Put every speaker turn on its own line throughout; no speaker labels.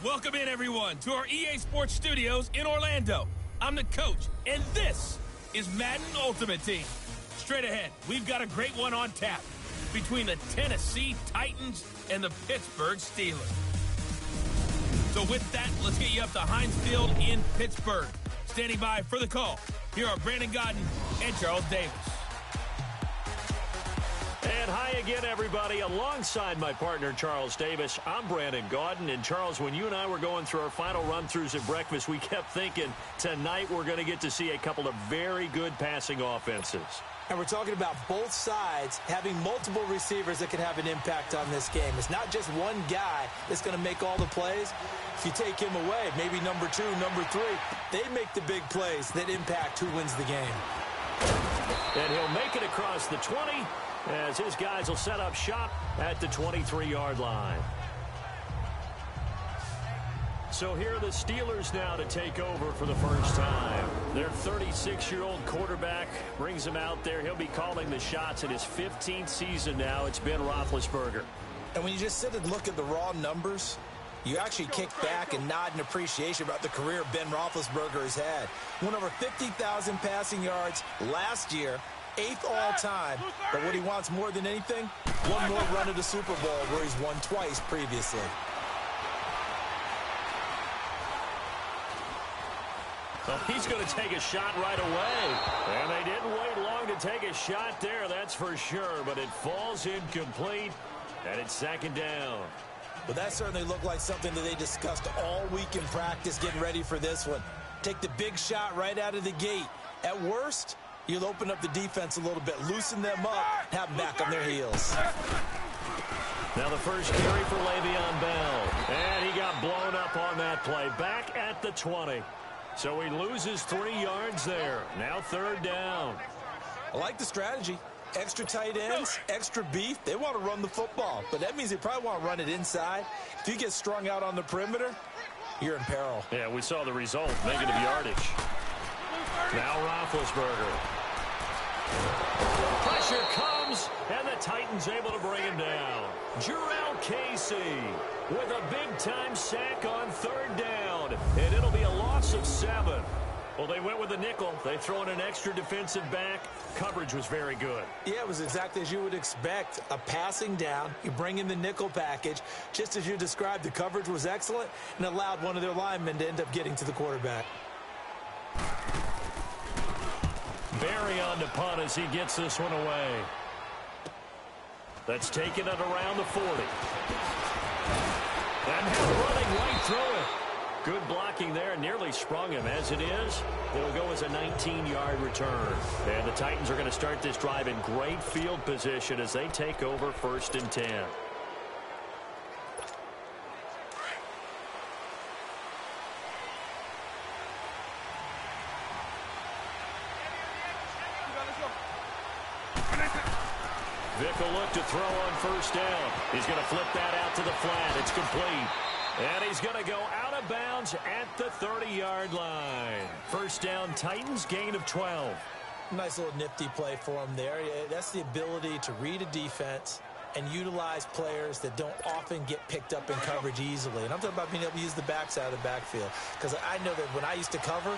Welcome in, everyone, to our EA Sports Studios in Orlando. I'm the coach, and this is Madden Ultimate Team. Straight ahead, we've got a great one on tap between the Tennessee Titans and the Pittsburgh Steelers. So with that, let's get you up to Heinz Field in Pittsburgh. Standing by for the call, here are Brandon Godden and Charles Davis.
And hi again, everybody. Alongside my partner, Charles Davis, I'm Brandon Gaudin. And, Charles, when you and I were going through our final run-throughs at breakfast, we kept thinking tonight we're going to get to see a couple of very good passing offenses.
And we're talking about both sides having multiple receivers that can have an impact on this game. It's not just one guy that's going to make all the plays. If you take him away, maybe number 2, number 3, they make the big plays that impact who wins the game.
And he'll make it across the 20 as his guys will set up shop at the 23-yard line. So here are the Steelers now to take over for the first time. Their 36-year-old quarterback brings him out there. He'll be calling the shots in his 15th season now. It's Ben Roethlisberger.
And when you just sit and look at the raw numbers, you actually kick back and nod in appreciation about the career Ben Roethlisberger has had. Won over 50,000 passing yards last year, 8th all-time. But what he wants more than anything, one more run at the Super Bowl where he's won twice previously.
Well, he's going to take a shot right away. And they didn't wait long to take a shot there, that's for sure. But it falls incomplete, and it's second down.
But that certainly looked like something that they discussed all week in practice getting ready for this one. Take the big shot right out of the gate. At worst, you'll open up the defense a little bit, loosen them up, have them back on their heels.
Now the first carry for Le'Veon Bell. And he got blown up on that play. Back at the 20. So he loses 3 yards there. Now third down.
I like the strategy. Extra tight ends, extra beef. They want to run the football, but that means they probably want to run it inside. If you get strung out on the perimeter, you're in peril.
Yeah, we saw the result, negative yardage. Now Roethlisberger. Pressure comes, and the Titans able to bring him down. Jurrell Casey with a big-time sack on third down, and it'll be a loss of 7. Well, they went with a nickel. They throw in an extra defensive back. Coverage was very good.
Yeah, it was exactly as you would expect. A passing down. You bring in the nickel package. Just as you described, the coverage was excellent and allowed one of their linemen to end up getting to the quarterback.
Barry on to punt as he gets this one away. That's taken it around the 40. And he's running right through it. Good blocking there, nearly sprung him. As it is, it'll go as a 19-yard return. And the Titans are going to start this drive in great field position as they take over 1st and 10. Vick will look to throw on first down. He's going to flip that out to the flat. It's complete. And he's going to go out of bounds at the 30-yard line. First down, Titans, gain of 12.
Nice little nifty play for him there. That's the ability to read a defense and utilize players that don't often get picked up in coverage easily. And I'm talking about being able to use the backside of the backfield. Because I know that when I used to cover,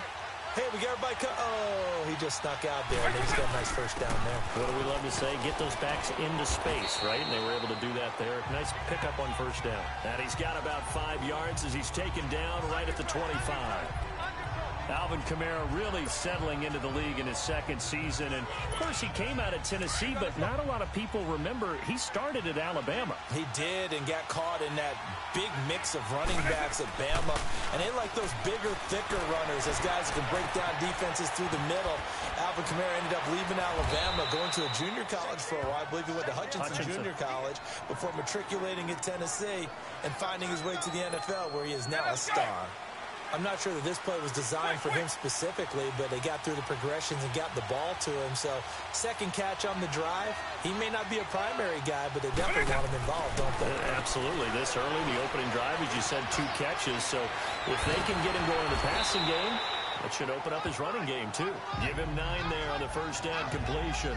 hey, we got everybody oh, he just snuck out there, and he's got a nice first down there.
What do we love to say? Get those backs into space, right? And they were able to do that there. Nice pickup on first down. And he's got about 5 yards as he's taken down right at the 25. Alvin Kamara really settling into the league in his 2nd season. And, of course, he came out of Tennessee, but not a lot of people remember he started at Alabama.
He did and got caught in that big mix of running backs at Bama. And they like those bigger, thicker runners as guys who can break down defenses through the middle. Alvin Kamara ended up leaving Alabama, going to a junior college for a while. I believe he went to Hutchinson Junior College before matriculating at Tennessee and finding his way to the NFL, where he is now a star. I'm not sure that this play was designed for him specifically, but they got through the progressions and got the ball to him. So, second catch on the drive. He may not be a primary guy, but they definitely want him involved, don't they?
Absolutely. This early, the opening drive, as you said, 2 catches. So, if they can get him going in the passing game, that should open up his running game, too. Give him 9 there on the first down completion.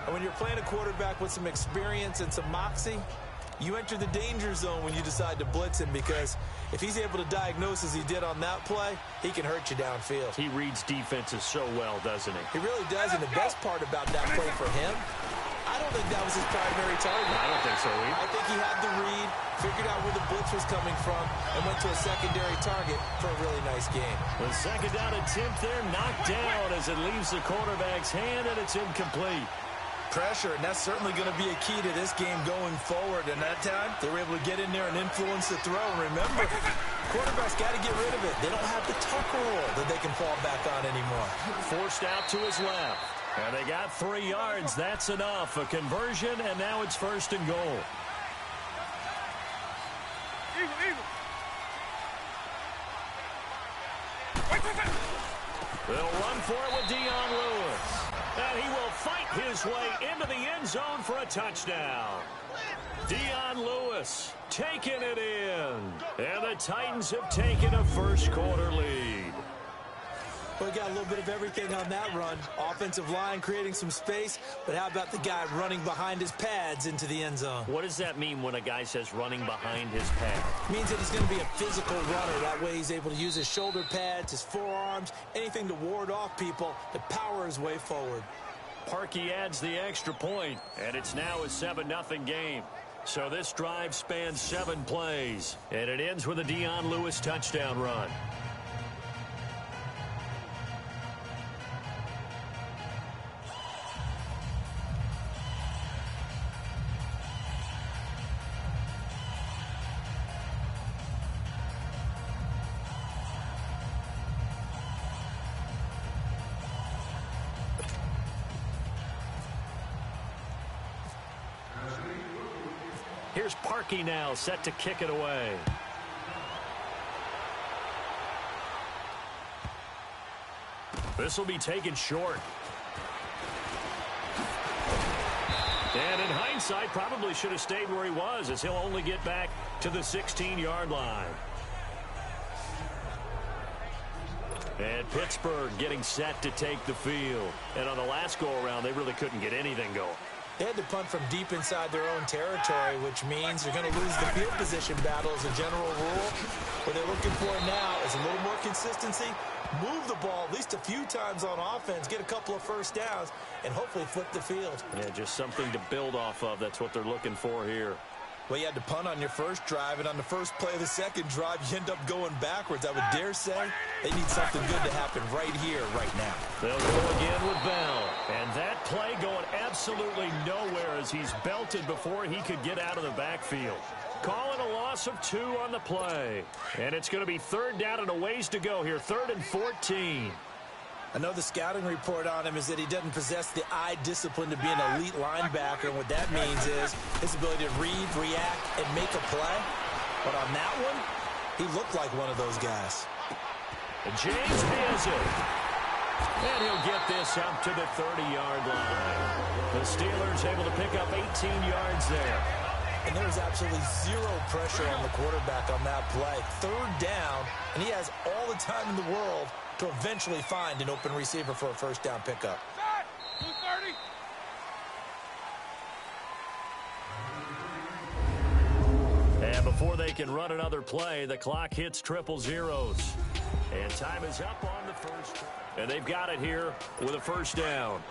And when you're playing a quarterback with some experience and some moxie, You enter the danger zone when you decide to blitz him, because if he's able to diagnose as he did on that play, he can hurt you downfield.
He reads defenses so well, doesn't he?
He really does, and the best part about that play for him, I don't think that was his primary target.
I don't think so either.
I think he had the read, figured out where the blitz was coming from, and went to a secondary target for a really nice game.
The second down attempt there knocked down as it leaves the quarterback's hand, and it's incomplete.
Pressure, and that's certainly going to be a key to this game going forward. And that time, they were able to get in there and influence the throw. And remember, quarterbacks got to get rid of it. They don't have the tuck rule that they can fall back on anymore.
Forced out to his left. And they got 3 yards. That's enough. A conversion, and now it's 1st and goal. They'll run for it with Dion Lewis. And he will fight his way into the end zone for a touchdown. Dion Lewis taking it in. And the Titans have taken a first-quarter lead.
Well, we got a little bit of everything on that run. Offensive line creating some space, but how about the guy running behind his pads into the end zone?
What does that mean when a guy says running behind his pad?
It means that he's going to be a physical runner. That way he's able to use his shoulder pads, his forearms, anything to ward off people to power his way forward.
Parkey adds the extra point, and it's now a 7-0 game. So this drive spans 7 plays, and it ends with a Dion Lewis touchdown run. Here's Parkey now, set to kick it away. This will be taken short. And in hindsight, probably should have stayed where he was, as he'll only get back to the 16-yard line. And Pittsburgh getting set to take the field. And on the last go-around, they really couldn't get anything going.
They had to punt from deep inside their own territory, which means they're going to lose the field position battle as a general rule. What they're looking for now is a little more consistency, move the ball at least a few times on offense, get a couple of first downs, and hopefully flip the field.
Yeah, just something to build off of. That's what they're looking for here.
Well, you had to punt on your first drive, and on the first play of the second drive, you end up going backwards. I would dare say they need something good to happen right here, right now.
They'll go again with Bell. And that play going absolutely nowhere as he's belted before he could get out of the backfield. Calling a loss of 2 on the play. And it's going to be 3rd down and a ways to go here, 3rd and 14.
I know the scouting report on him is that he doesn't possess the eye discipline to be an elite linebacker. And what that means is his ability to read, react, and make a play. But on that one, he looked like one of those guys.
And James has it. And he'll get this up to the 30-yard line. The Steelers able to pick up 18 yards there.
And there's absolutely zero pressure on the quarterback on that play. 3rd down, and he has all the time in the world to eventually find an open receiver for a first down pickup.
And before they can run another play, the clock hits 000. And time is up on the first. And they've got it here with a first down.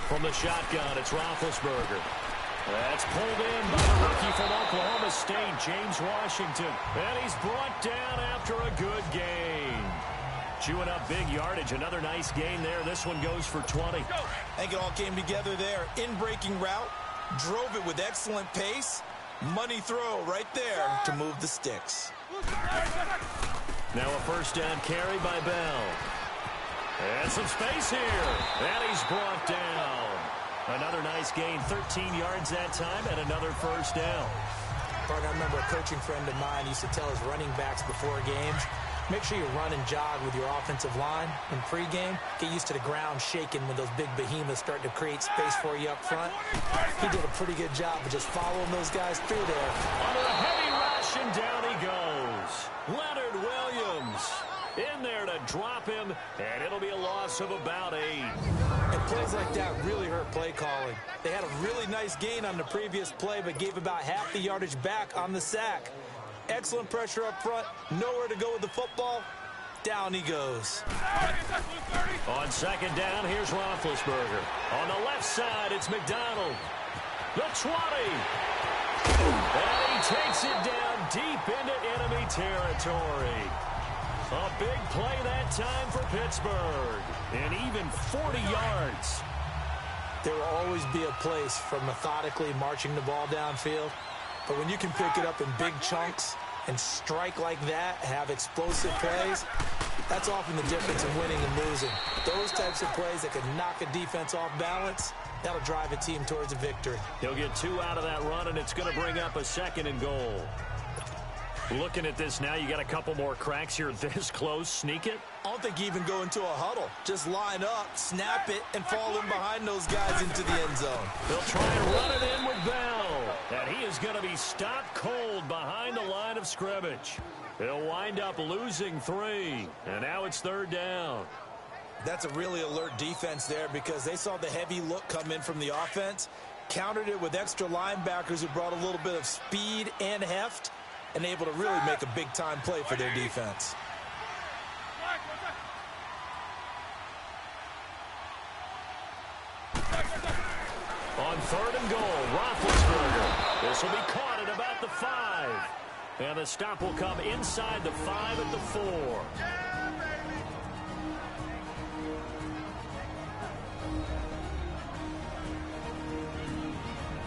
From the shotgun, it's Roethlisberger. That's pulled in by the rookie from Oklahoma State, James Washington. And he's brought down after a good gain. Chewing up big yardage. Another nice gain there. This one goes for 20.
I think it all came together there. In-breaking route, drove it with excellent pace. Money throw right there to move the sticks.
Now a first down carry by Bell. And some space here. And he's brought down. Another nice gain, 13 yards that time, and another first down.
Partner, I remember a coaching friend of mine used to tell his running backs before games, make sure you run and jog with your offensive line in pregame. Get used to the ground shaking when those big behemoths start to create space for you up front. He did a pretty good job of just following those guys through there.
Under a heavy rush, and down he goes. Leonard Williams in there to drop
Plays like that really hurt play calling. They had a really nice gain on the previous play, but gave about half the yardage back on the sack. Excellent pressure up front. Nowhere to go with the football. Down he goes.
On second down, here's Roethlisberger. On the left side, it's McDonald. The 20. And he takes it down deep into enemy territory. A big play that time for Pittsburgh. And even 40 yards.
There will always be a place for methodically marching the ball downfield. But when you can pick it up in big chunks and strike like that, have explosive plays, that's often the difference in winning and losing. Those types of plays that can knock a defense off balance, that'll drive a team towards a victory.
He'll get 2 out of that run, and it's going to bring up a 2nd and goal. Looking at this now, you got a couple more cracks here this close. Sneak it?
I don't think you even go into a huddle. Just line up, snap it, and fall in behind those guys into the end zone.
They'll try and run it in with Bell. And he is going to be stopped cold behind the line of scrimmage. He'll wind up losing 3. And now it's 3rd down.
That's a really alert defense there because they saw the heavy look come in from the offense, countered it with extra linebackers who brought a little bit of speed and heft, and able to really make a big-time play for their defense.
On 3rd and goal, Roethlisberger. This will be caught at about the 5. And the stop will come inside the 5 at the 4.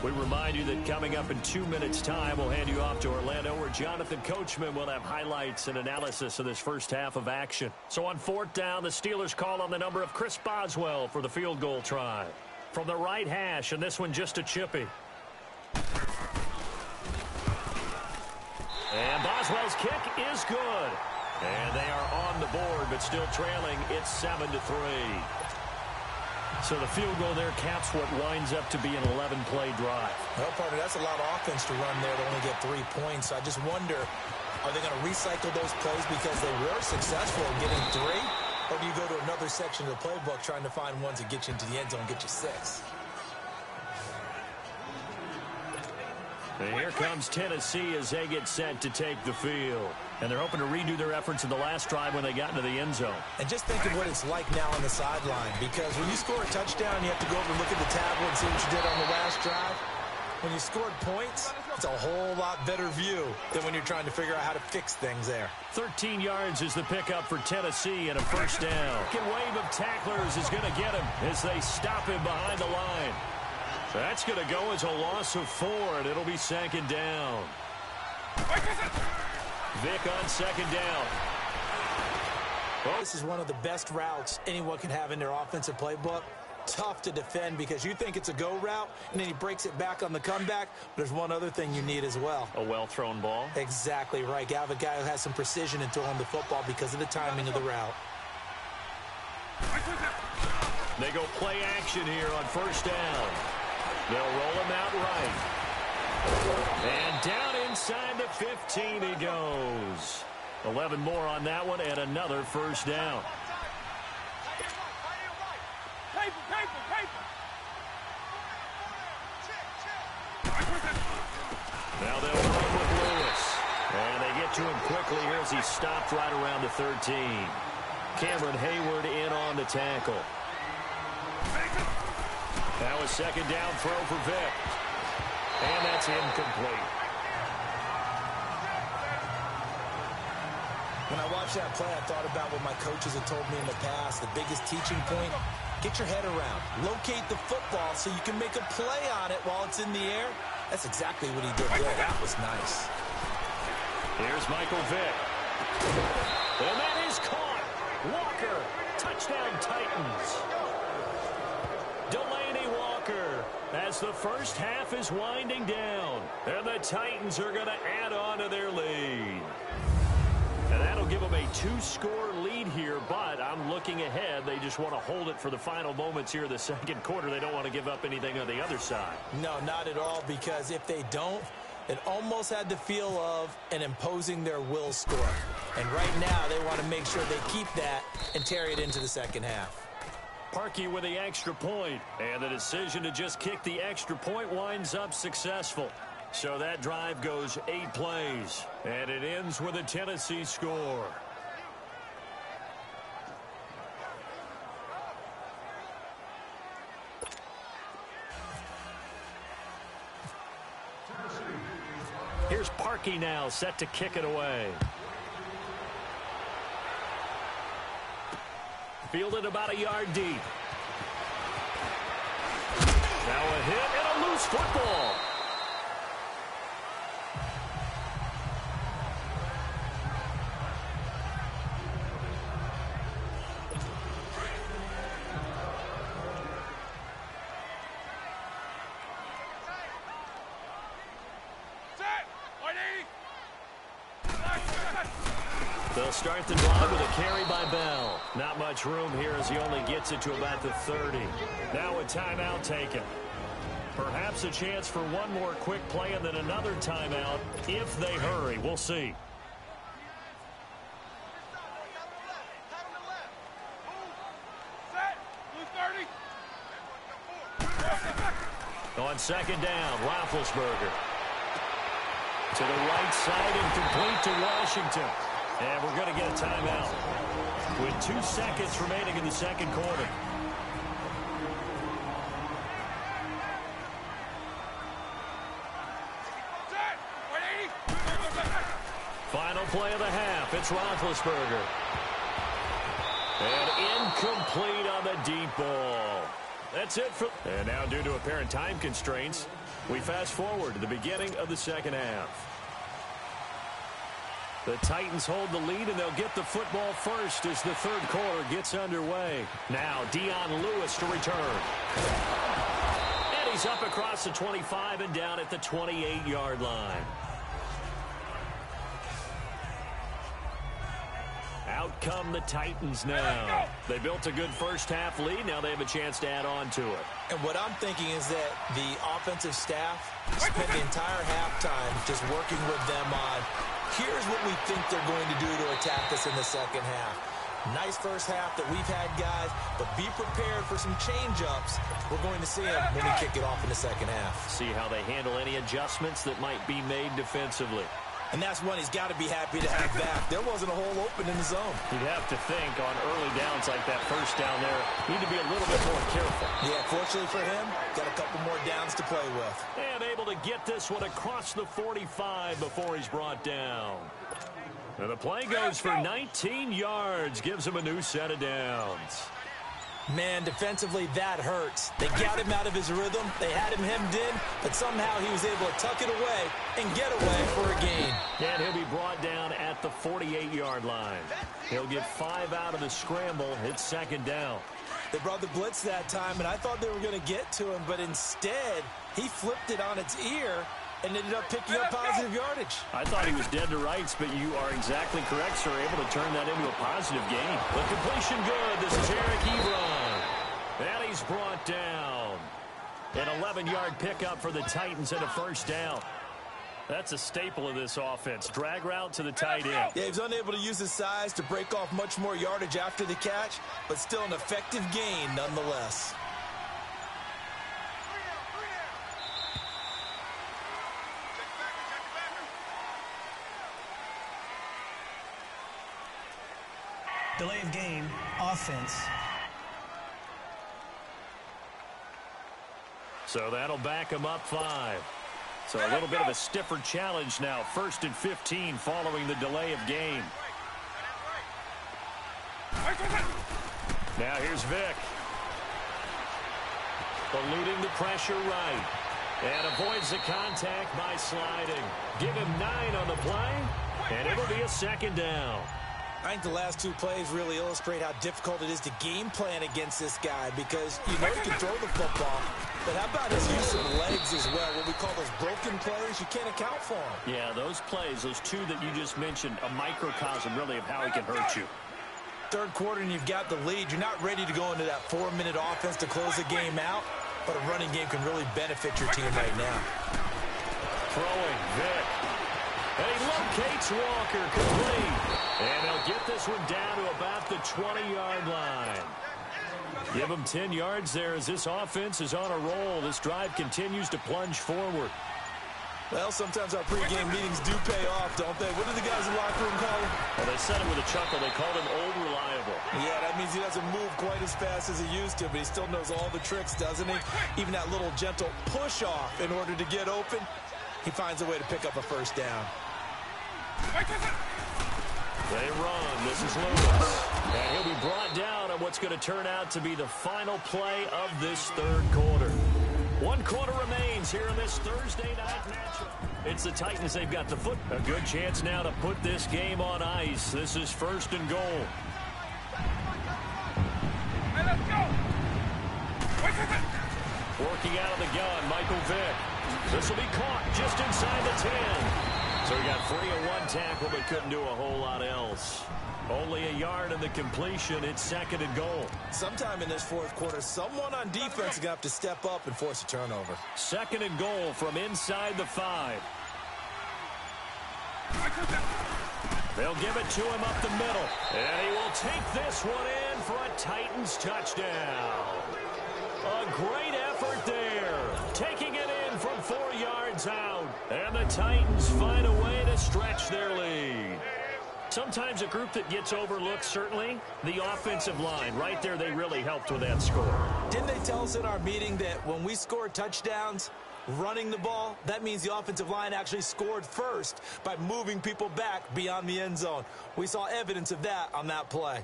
We remind you that coming up in 2 minutes' time, we'll hand you off to Orlando, where Jonathan Coachman will have highlights and analysis of this first half of action. So on 4th down, the Steelers call on the number of Chris Boswell for the field goal try. From the right hash, and this one just a chippy. And Boswell's kick is good. And they are on the board, but still trailing. It's 7-3. So the field goal there caps what winds up to be an 11-play drive.
Well, partner, that's a lot of offense to run there to only get 3 points. I just wonder, are they going to recycle those plays because they were successful in getting 3? Or do you go to another section of the playbook trying to find ones that get you into the end zone and get you 6?
And here comes Tennessee as they get set to take the field. And they're hoping to redo their efforts in the last drive when they got into the end zone.
And just think of what it's like now on the sideline, because when you score a touchdown, you have to go over and look at the tablet and see what you did on the last drive. When you scored points, it's a whole lot better view than when you're trying to figure out how to fix things there.
13 yards is the pickup for Tennessee and a 1st down. Second wave of tacklers is going to get him as they stop him behind the line. That's going to go as a loss of 4, and it'll be 2nd down. Vic on 2nd down.
Well, this is one of the best routes anyone can have in their offensive playbook. Tough to defend because you think it's a go route, and then he breaks it back on the comeback. There's one other thing you need as well.
A well-thrown ball?
Exactly right. You have a guy who has some precision in throwing the football because of the timing of the route.
They go play action here on 1st down. They'll roll him out right. And down inside the 15 he goes. 11 more on that one and another 1st down. Now they'll run with Lewis. And they get to him quickly here as he stopped right around the 13. Cameron Hayward in on the tackle. Now a 2nd down throw for Vic. And that's incomplete.
When I watched that play, I thought about what my coaches had told me in the past. The biggest teaching point, get your head around. Locate the football so you can make a play on it while it's in the air. That's exactly what he did there. That was nice.
Here's Michael Vick. And that is caught. Walker, touchdown Titans. Delaney Walker as the first half is winding down. And the Titans are going to add on to their lead. And that'll give them a 2-score lead here, but I'm looking ahead. They just want to hold it for the final moments here in the 2nd quarter. They don't want to give up anything on the other side.
No, not at all, because if they don't, it almost had the feel of an imposing their will score. And right now, they want to make sure they keep that and carry it into the 2nd half.
Parkey with the extra point. And the decision to just kick the extra point winds up successful. So that drive goes 8 plays. And it ends with a Tennessee score. Here's Parkey now, set to kick it away. Fielded about a yard deep. Now a hit and a loose football. They'll start the drive with a carry by Bell. Not much room here as he only gets it to about the 30. Now a timeout taken. Perhaps a chance for one more quick play and then another timeout if they hurry. We'll see. On second down, Roethlisberger. To the right side and complete to Washington. And we're going to get a timeout with 2 seconds remaining in the second quarter. Final play of the half. It's Roethlisberger. And incomplete on the deep ball. That's it for... And now due to apparent time constraints, we fast forward to the beginning of the second half. The Titans hold the lead, and they'll get the football first as the third quarter gets underway. Now, Dion Lewis to return. And he's up across the 25 and down at the 28-yard line. Out come the Titans now. They built a good first-half lead. Now they have a chance to add on to it.
And what I'm thinking is that the offensive staff spent the entire halftime just working with them on, here's what we think they're going to do to attack us in the second half. Nice first half that we've had, guys, but be prepared for some change-ups. We're going to see them when we kick it off in the second half.
See how they handle any adjustments that might be made defensively.
And that's one he's got to be happy to have back. There wasn't a hole open in the zone.
You'd have to think on early downs like that first down there, need to be a little bit more careful.
Yeah, fortunately for him, got a couple more downs to play with.
And able to get this one across the 45 before he's brought down. And the play goes for 19 yards, gives him a new set of downs.
Man, defensively, that hurts. They got him out of his rhythm. They had him hemmed in, but somehow he was able to tuck it away and get away for a gain.
And he'll be brought down at the 48-yard line. He'll get 5 out of the scramble. It's second down.
They brought the blitz that time, and I thought they were going to get to him, but instead, he flipped it on its ear and ended up picking up positive yardage.
I thought he was dead to rights, but you are exactly correct, sir. Able to turn that into a positive gain. The completion good. This is Eric Ebron. And he's brought down. An 11-yard pickup for the Titans and a first down. That's a staple of this offense. Drag route to the tight end.
Yeah, he was unable to use his size to break off much more yardage after the catch, but still an effective gain nonetheless.
Delay of game, offense.
So that'll back him up 5. So a little bit of a stiffer challenge now. 1st and 15 following the delay of game. Now here's Vick. Eluding the pressure right. And avoids the contact by sliding. Give him 9 on the play. And it'll be a second down.
I think the last 2 plays really illustrate how difficult it is to game plan against this guy because you know he can throw the football, but how about his use of legs as well? What we call those broken plays, you can't account for them.
Yeah, those plays, those 2 that you just mentioned, a microcosm really of how he can hurt you.
Third quarter and you've got the lead. You're not ready to go into that 4-minute offense to close the game out, but a running game can really benefit your team right now.
Throwing, Vick. And he locates Walker, complete. And they'll get this one down to about the 20-yard line. Give them 10 yards there as this offense is on a roll. This drive continues to plunge forward.
Well, sometimes our pregame meetings do pay off, don't they? What do the guys in the locker room call him?
Well, they said it with a chuckle. They called him old reliable.
Yeah, that means he doesn't move quite as fast as he used to, but he still knows all the tricks, doesn't he? Even that little gentle push-off in order to get open, he finds a way to pick up a first down.
They run. This is Lewis. And he'll be brought down on what's going to turn out to be the final play of this third quarter. 1 quarter remains here in this Thursday night matchup. It's the Titans. They've got the foot. A good chance now to put this game on ice. This is 1st and goal.
Hey, let's go.
Working out of the gun, Michael Vick. This will be caught just inside the 10. So he got free of 1 tackle, but couldn't do a whole lot else. Only a yard in the completion. It's 2nd and goal.
Sometime in this 4th quarter, someone on defense is going to have to step up and force a turnover.
2nd and goal from inside the 5. They'll give it to him up the middle. And he will take this one in for a Titans touchdown. A great effort there. Taking it in from 4 yards out. And the Titans find a way to stretch their lead. Sometimes a group that gets overlooked, certainly, the offensive line. Right there, they really helped with that score.
Didn't they tell us in our meeting that when we score touchdowns, running the ball, that means the offensive line actually scored first by moving people back beyond the end zone? We saw evidence of that on that play.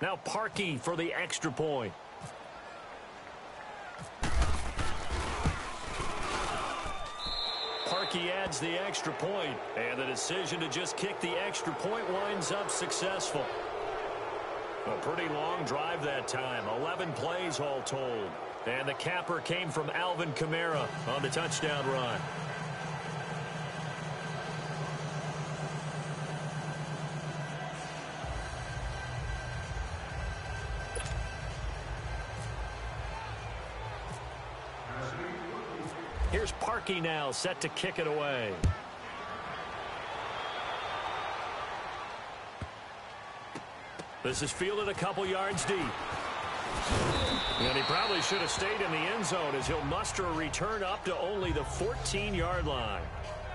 Now Parkey for the extra point. Parkey adds the extra point, and the decision to just kick the extra point winds up successful. A pretty long drive that time, 11 plays all told. And the capper came from Alvin Kamara on the touchdown run. Here's Parkey now, set to kick it away. This is fielded a couple yards deep. And he probably should have stayed in the end zone as he'll muster a return up to only the 14-yard line.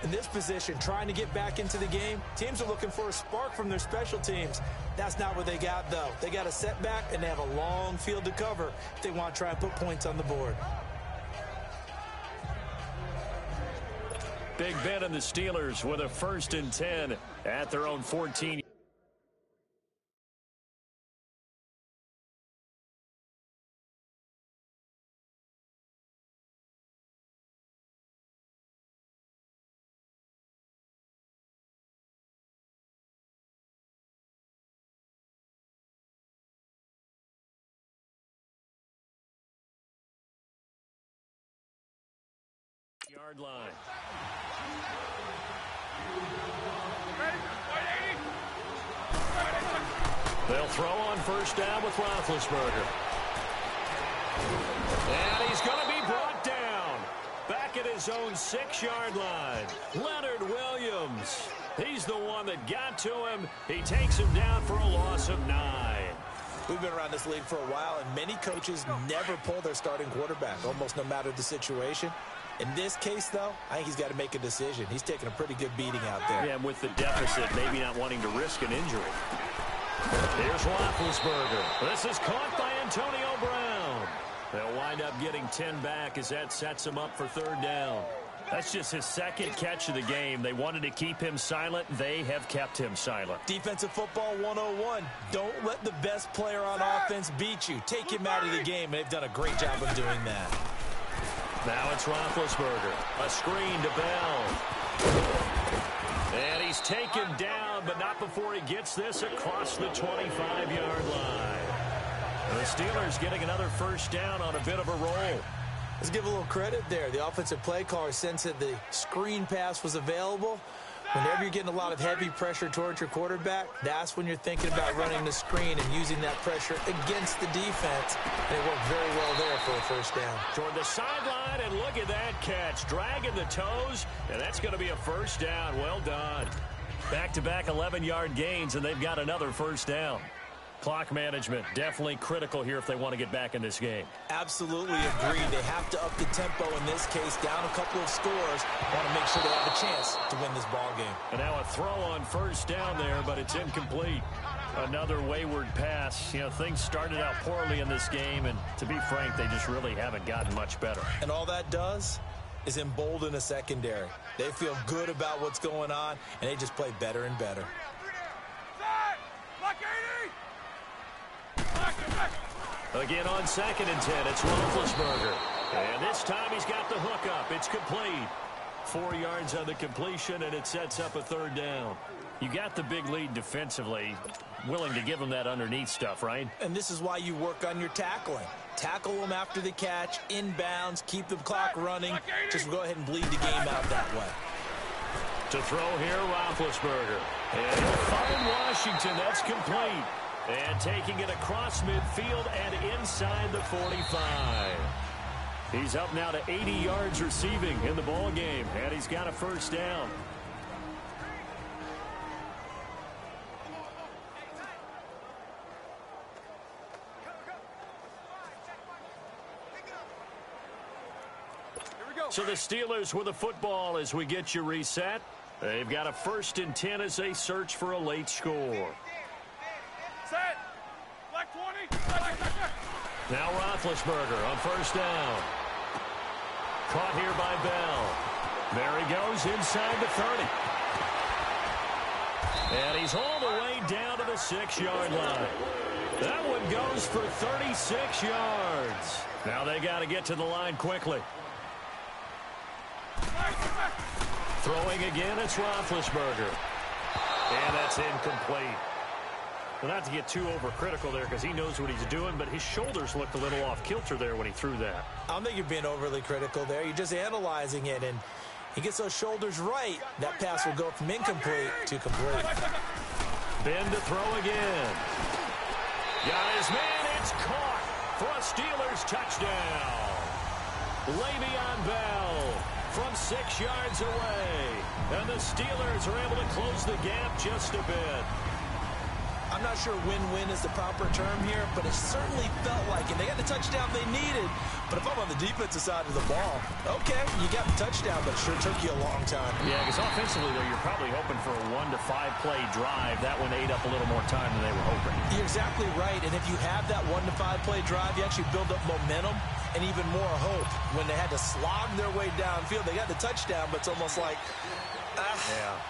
In this position, trying to get back into the game, teams are looking for a spark from their special teams. That's not what they got, though. They got a setback, and they have a long field to cover if they want to try and put points on the board.
Big Ben and the Steelers with a 1st and 10 at their own 14. Yard line. They'll throw on 1st down with Roethlisberger. And he's going to be brought down. Back at his own 6-yard line. Leonard Williams. He's the one that got to him. He takes him down for a loss of 9.
We've been around this league for a while, and many coaches never pull their starting quarterback, almost no matter the situation. In this case, though, I think he's got to make a decision. He's taking a pretty good beating out there.
Yeah, with the deficit, maybe not wanting to risk an injury. Here's Roethlisberger. This is caught by Antonio Brown. They'll wind up getting 10 back as that sets him up for 3rd down. That's just his 2nd catch of the game. They wanted to keep him silent. They have kept him silent.
Defensive football 101. Don't let the best player on offense beat you. Take him out of the game, and they've done a great job of doing that.
Now it's Roethlisberger. A screen to Bell. And he's taken down, but not before he gets this across the 25-yard line. And the Steelers getting another 1st down on a bit of a roll.
Let's give a little credit there. The offensive play caller sensed that the screen pass was available. Whenever you're getting a lot of heavy pressure towards your quarterback, that's when you're thinking about running the screen and using that pressure against the defense. And it worked very well there for a 1st down.
Toward the sideline, and look at that catch. Dragging the toes, and that's going to be a 1st down. Well done. Back-to-back 11-yard gains, and they've got another 1st down. Clock management, definitely critical here if they want to get back in this game.
Absolutely agreed. They have to up the tempo in this case, down a couple of scores. Want to make sure they have a chance to win this ball game.
And now a throw on first down there, but it's incomplete. Another wayward pass. You know, things started out poorly in this game, and to be frank, they just really haven't gotten much better.
And all that does is embolden a secondary. They feel good about what's going on, and they just play better and better.
Again on 2nd and 10, it's Roethlisberger. And this time he's got the hook up. It's complete. 4 yards on the completion, and it sets up a 3rd down. You got the big lead defensively. Willing to give them that underneath stuff, right?
And this is why you work on your tackling. Tackle them after the catch, inbounds, keep the clock running. Just go ahead and bleed the game out that way.
To throw here, Roethlisberger. And he'll find Washington. That's complete. And taking it across midfield and inside the 45. He's up now to 80 yards receiving in the ball game, and he's got a 1st down. So the Steelers with the football as we get you reset. They've got a 1st and 10 as they search for a late score.
Set. Black 20.
Now Roethlisberger on 1st down. Caught here by Bell. There he goes inside the 30. And he's all the way down to the 6-yard line. That one goes for 36 yards. Now they got to get to the line quickly. Throwing again, it's Roethlisberger. And that's incomplete. Well, not to get too overcritical there because he knows what he's doing, but his shoulders looked a little off kilter there when he threw that.
I don't think you're being overly critical there. You're just analyzing it, and he gets those shoulders right. That pass will go from incomplete to complete.
Ben to throw again. Got his man. It's caught for a Steelers touchdown. Le'Veon Bell from 6 yards away. And the Steelers are able to close the gap just a bit.
I'm not sure win-win is the proper term here, but it certainly felt like it. They got the touchdown they needed, but if I'm on the defensive side of the ball, okay, you got the touchdown, but it sure took you a long time.
Yeah, because offensively, though, you're probably hoping for a 1 to 5 play drive. That one ate up a little more time than they were hoping.
You're exactly right, and if you have that 1 to 5 play drive, you actually build up momentum and even more hope. When they had to slog their way downfield, they got the touchdown, but it's almost like,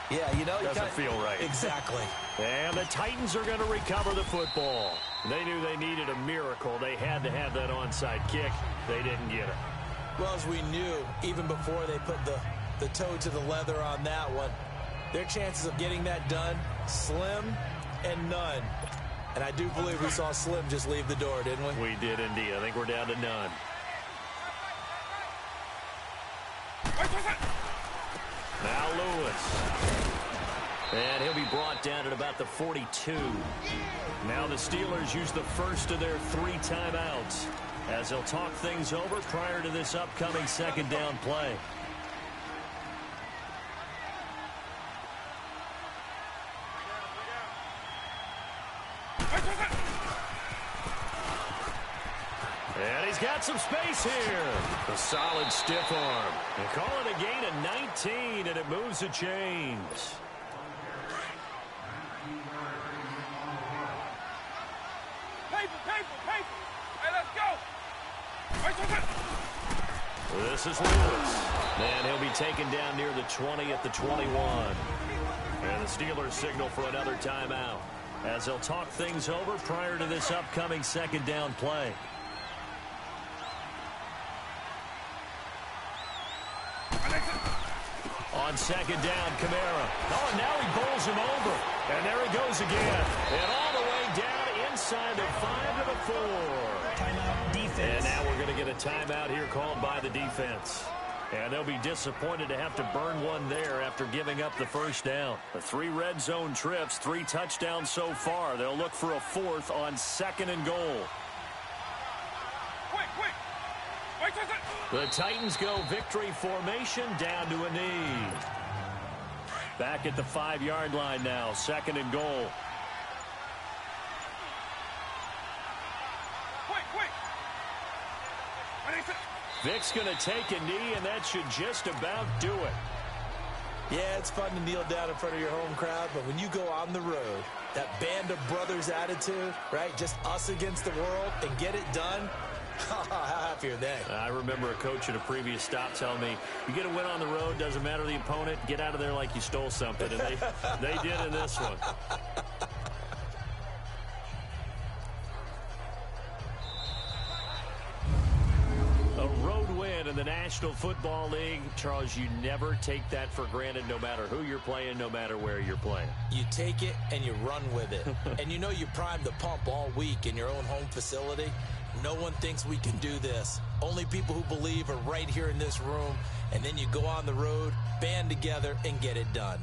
yeah, you know,
doesn't feel right.
Exactly.
And the Titans are going to recover the football. They knew they needed a miracle. They had to have that onside kick. They didn't get it.
Well, as we knew, even before they put the toe to the leather on that one, their chances of getting that done, slim and none. And I do believe we saw Slim just leave the door, didn't we?
We did indeed. I think we're down to none. Now Lewis. And he'll be brought down at about the 42. Now the Steelers use the first of their 3 timeouts as they'll talk things over prior to this upcoming 2nd down play. And he's got some space here. A solid stiff arm. And call it a gain of 19, and it moves the chains.
Paper. Hey, let's go.
This is Lewis. And he'll be taken down near the 20 at the 21. And the Steelers signal for another timeout as they'll talk things over prior to this upcoming 2nd down play. On 2nd down, Kamara. Oh, and now he bowls him over. And there he goes again. And all the way down inside the 5 to the 4.
Timeout defense.
And now we're going to get a timeout here called by the defense. And they'll be disappointed to have to burn one there after giving up the 1st down. The 3 red zone trips, 3 touchdowns so far. They'll look for a 4th on 2nd and goal. The Titans go victory formation down to a knee. Back at the 5-yard line now, 2nd and goal. Vic's going to take a knee, and that should just about do it.
Yeah, it's fun to kneel down in front of your home crowd, but when you go on the road, that band of brothers attitude, right? Just us against the world and get it done. How happy are they?
I remember a coach at a previous stop telling me, you get a win on the road, doesn't matter the opponent, get out of there like you stole something. And they did in this one. A road win in the National Football League. Charles, you never take that for granted no matter who you're playing, no matter where you're playing.
You take it and you run with it. And you know you primed the pump all week in your own home facility. No one thinks we can do this. Only people who believe are right here in this room. And then you go on the road, band together, and get it done.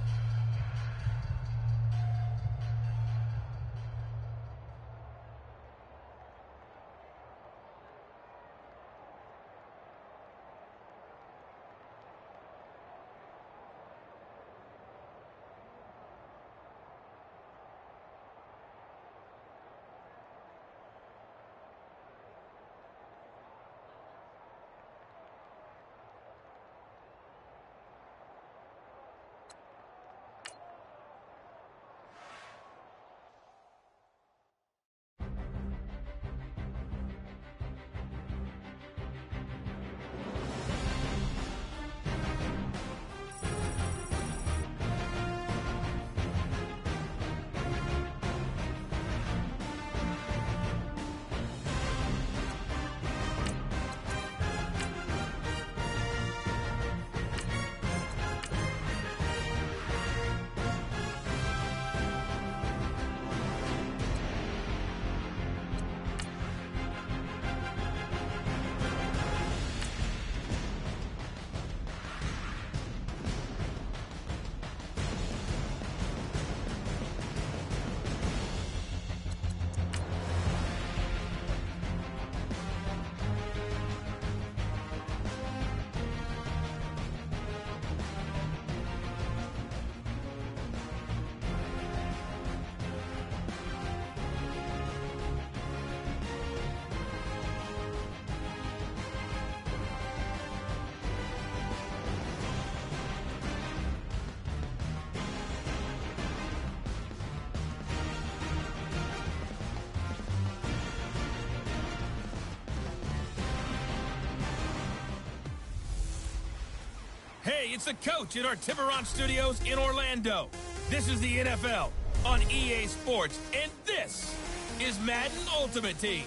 Hey, it's the coach at our Tiburon Studios in Orlando. This is the NFL on EA Sports, and this is Madden Ultimate Team.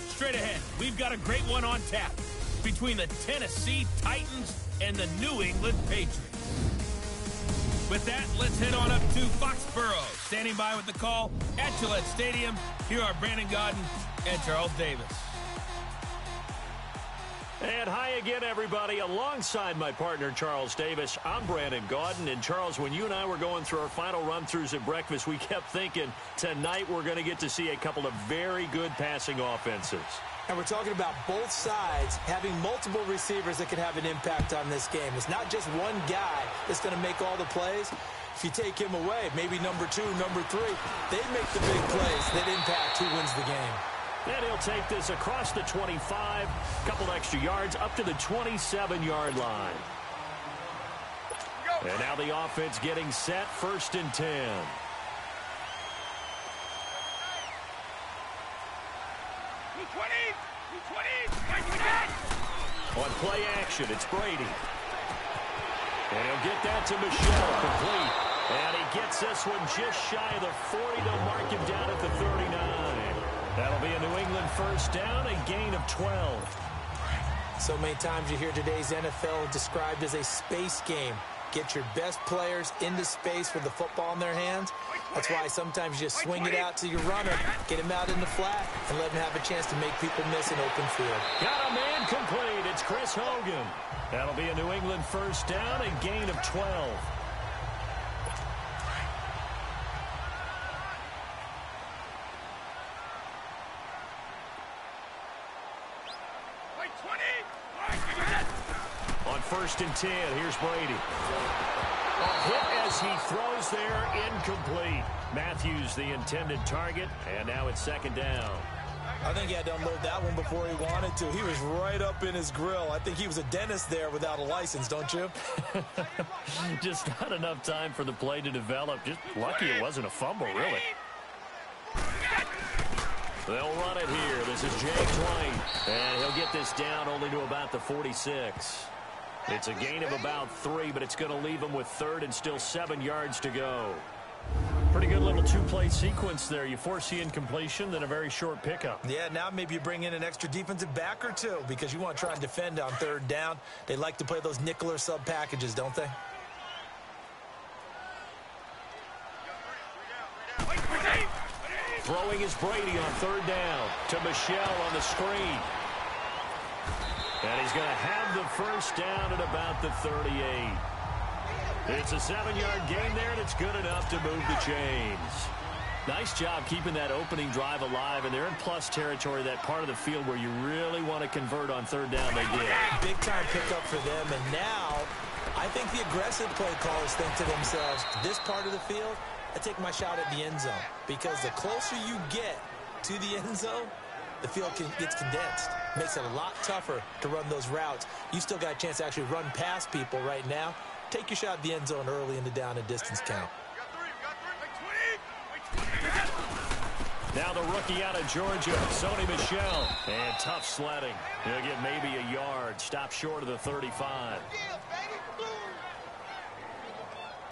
Straight ahead, we've got a great one on tap between the Tennessee Titans and the New England Patriots. With that, let's head on up to Foxborough. Standing by with the call at Gillette Stadium, here are Brandon Gaudin and Charles Davis.
And hi again, everybody. Alongside my partner, Charles Davis, I'm Brandon Gaudin. And, Charles, when you and I were going through our final run-throughs at breakfast, we kept thinking tonight we're going to get to see a couple of very good passing offenses.
And we're talking about both sides having multiple receivers that can have an impact on this game. It's not just one guy that's going to make all the plays. If you take him away, maybe number 2, number 3, they make the big plays that impact who wins the game.
And he'll take this across the 25, couple extra yards, up to the 27-yard line. And now the offense getting set, 1st and 10. On play action, it's Brady. And he'll get that to Michelle, complete. And he gets this one just shy of the 40. They'll mark him down at the 39. That'll be a New England 1st down, a gain of 12.
So many times you hear today's NFL described as a space game. Get your best players into space with the football in their hands. That's why sometimes you just swing it out to your runner, get him out in the flat, and let him have a chance to make people miss an open field.
Got a man complete. It's Chris Hogan. That'll be a New England 1st down, a gain of 12. On 1st and 10, here's Brady. A hit as he throws there, incomplete. Matthews the intended target, and now it's 2nd down.
I think he had to unload that one before he wanted to. He was right up in his grill. I think he was a dentist there without a license, don't you?
Just not enough time for the play to develop. Just lucky it wasn't a fumble, really. They'll run it here. This is James White. And he'll get this down only to about the 46. It's a gain of about 3, but it's going to leave him with 3rd and still 7 yards to go. Pretty good little two-play sequence there. You force the incompletion, then a very short pickup.
Yeah, now maybe you bring in an extra defensive back or two because you want to try and defend on 3rd down. They like to play those nickel or sub packages, don't they?
Throwing is Brady on 3rd down to Michelle on the screen. And he's going to have the first down at about the 38. It's a 7-yard gain there, and it's good enough to move the chains. Nice job keeping that opening drive alive, and they're in plus territory, that part of the field where you really want to convert on 3rd down. They did.
Big-time pickup for them, and now I think the aggressive play callers think to themselves, this part of the field, I take my shot at the end zone, because the closer you get to the end zone, the field gets condensed. Makes it a lot tougher to run those routes. You still got a chance to actually run past people right now. Take your shot at the end zone early in the down and distance count.
Now the rookie out of Georgia, Sony Michel. And tough sledding. He'll get maybe a yard. Stop short of the 35.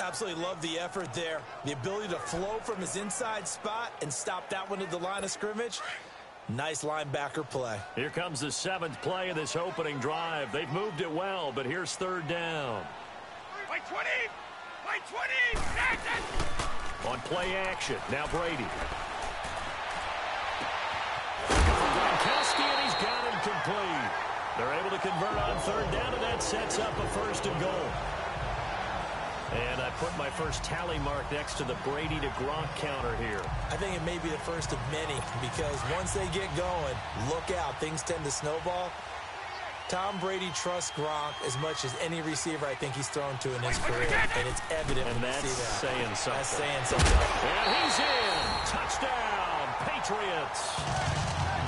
Absolutely love the effort there. The ability to flow from his inside spot and stop that one at the line of scrimmage. Nice linebacker play. Here
comes the 7th play of this opening drive. They've moved it well, but here's 3rd down. On play action, now Brady. Gronkowski, and he's got him complete. They're able to convert on 3rd down, and that sets up a 1st and goal. And I put my first tally mark next to the Brady to Gronk counter here.
I think it may be the first of many, because once they get going, look out, things tend to snowball. Tom Brady trusts Gronk as much as any receiver I think he's thrown to in his career, and it's evident when you see that.
Saying something.
That's saying something.
And he's in. Touchdown, Patriots.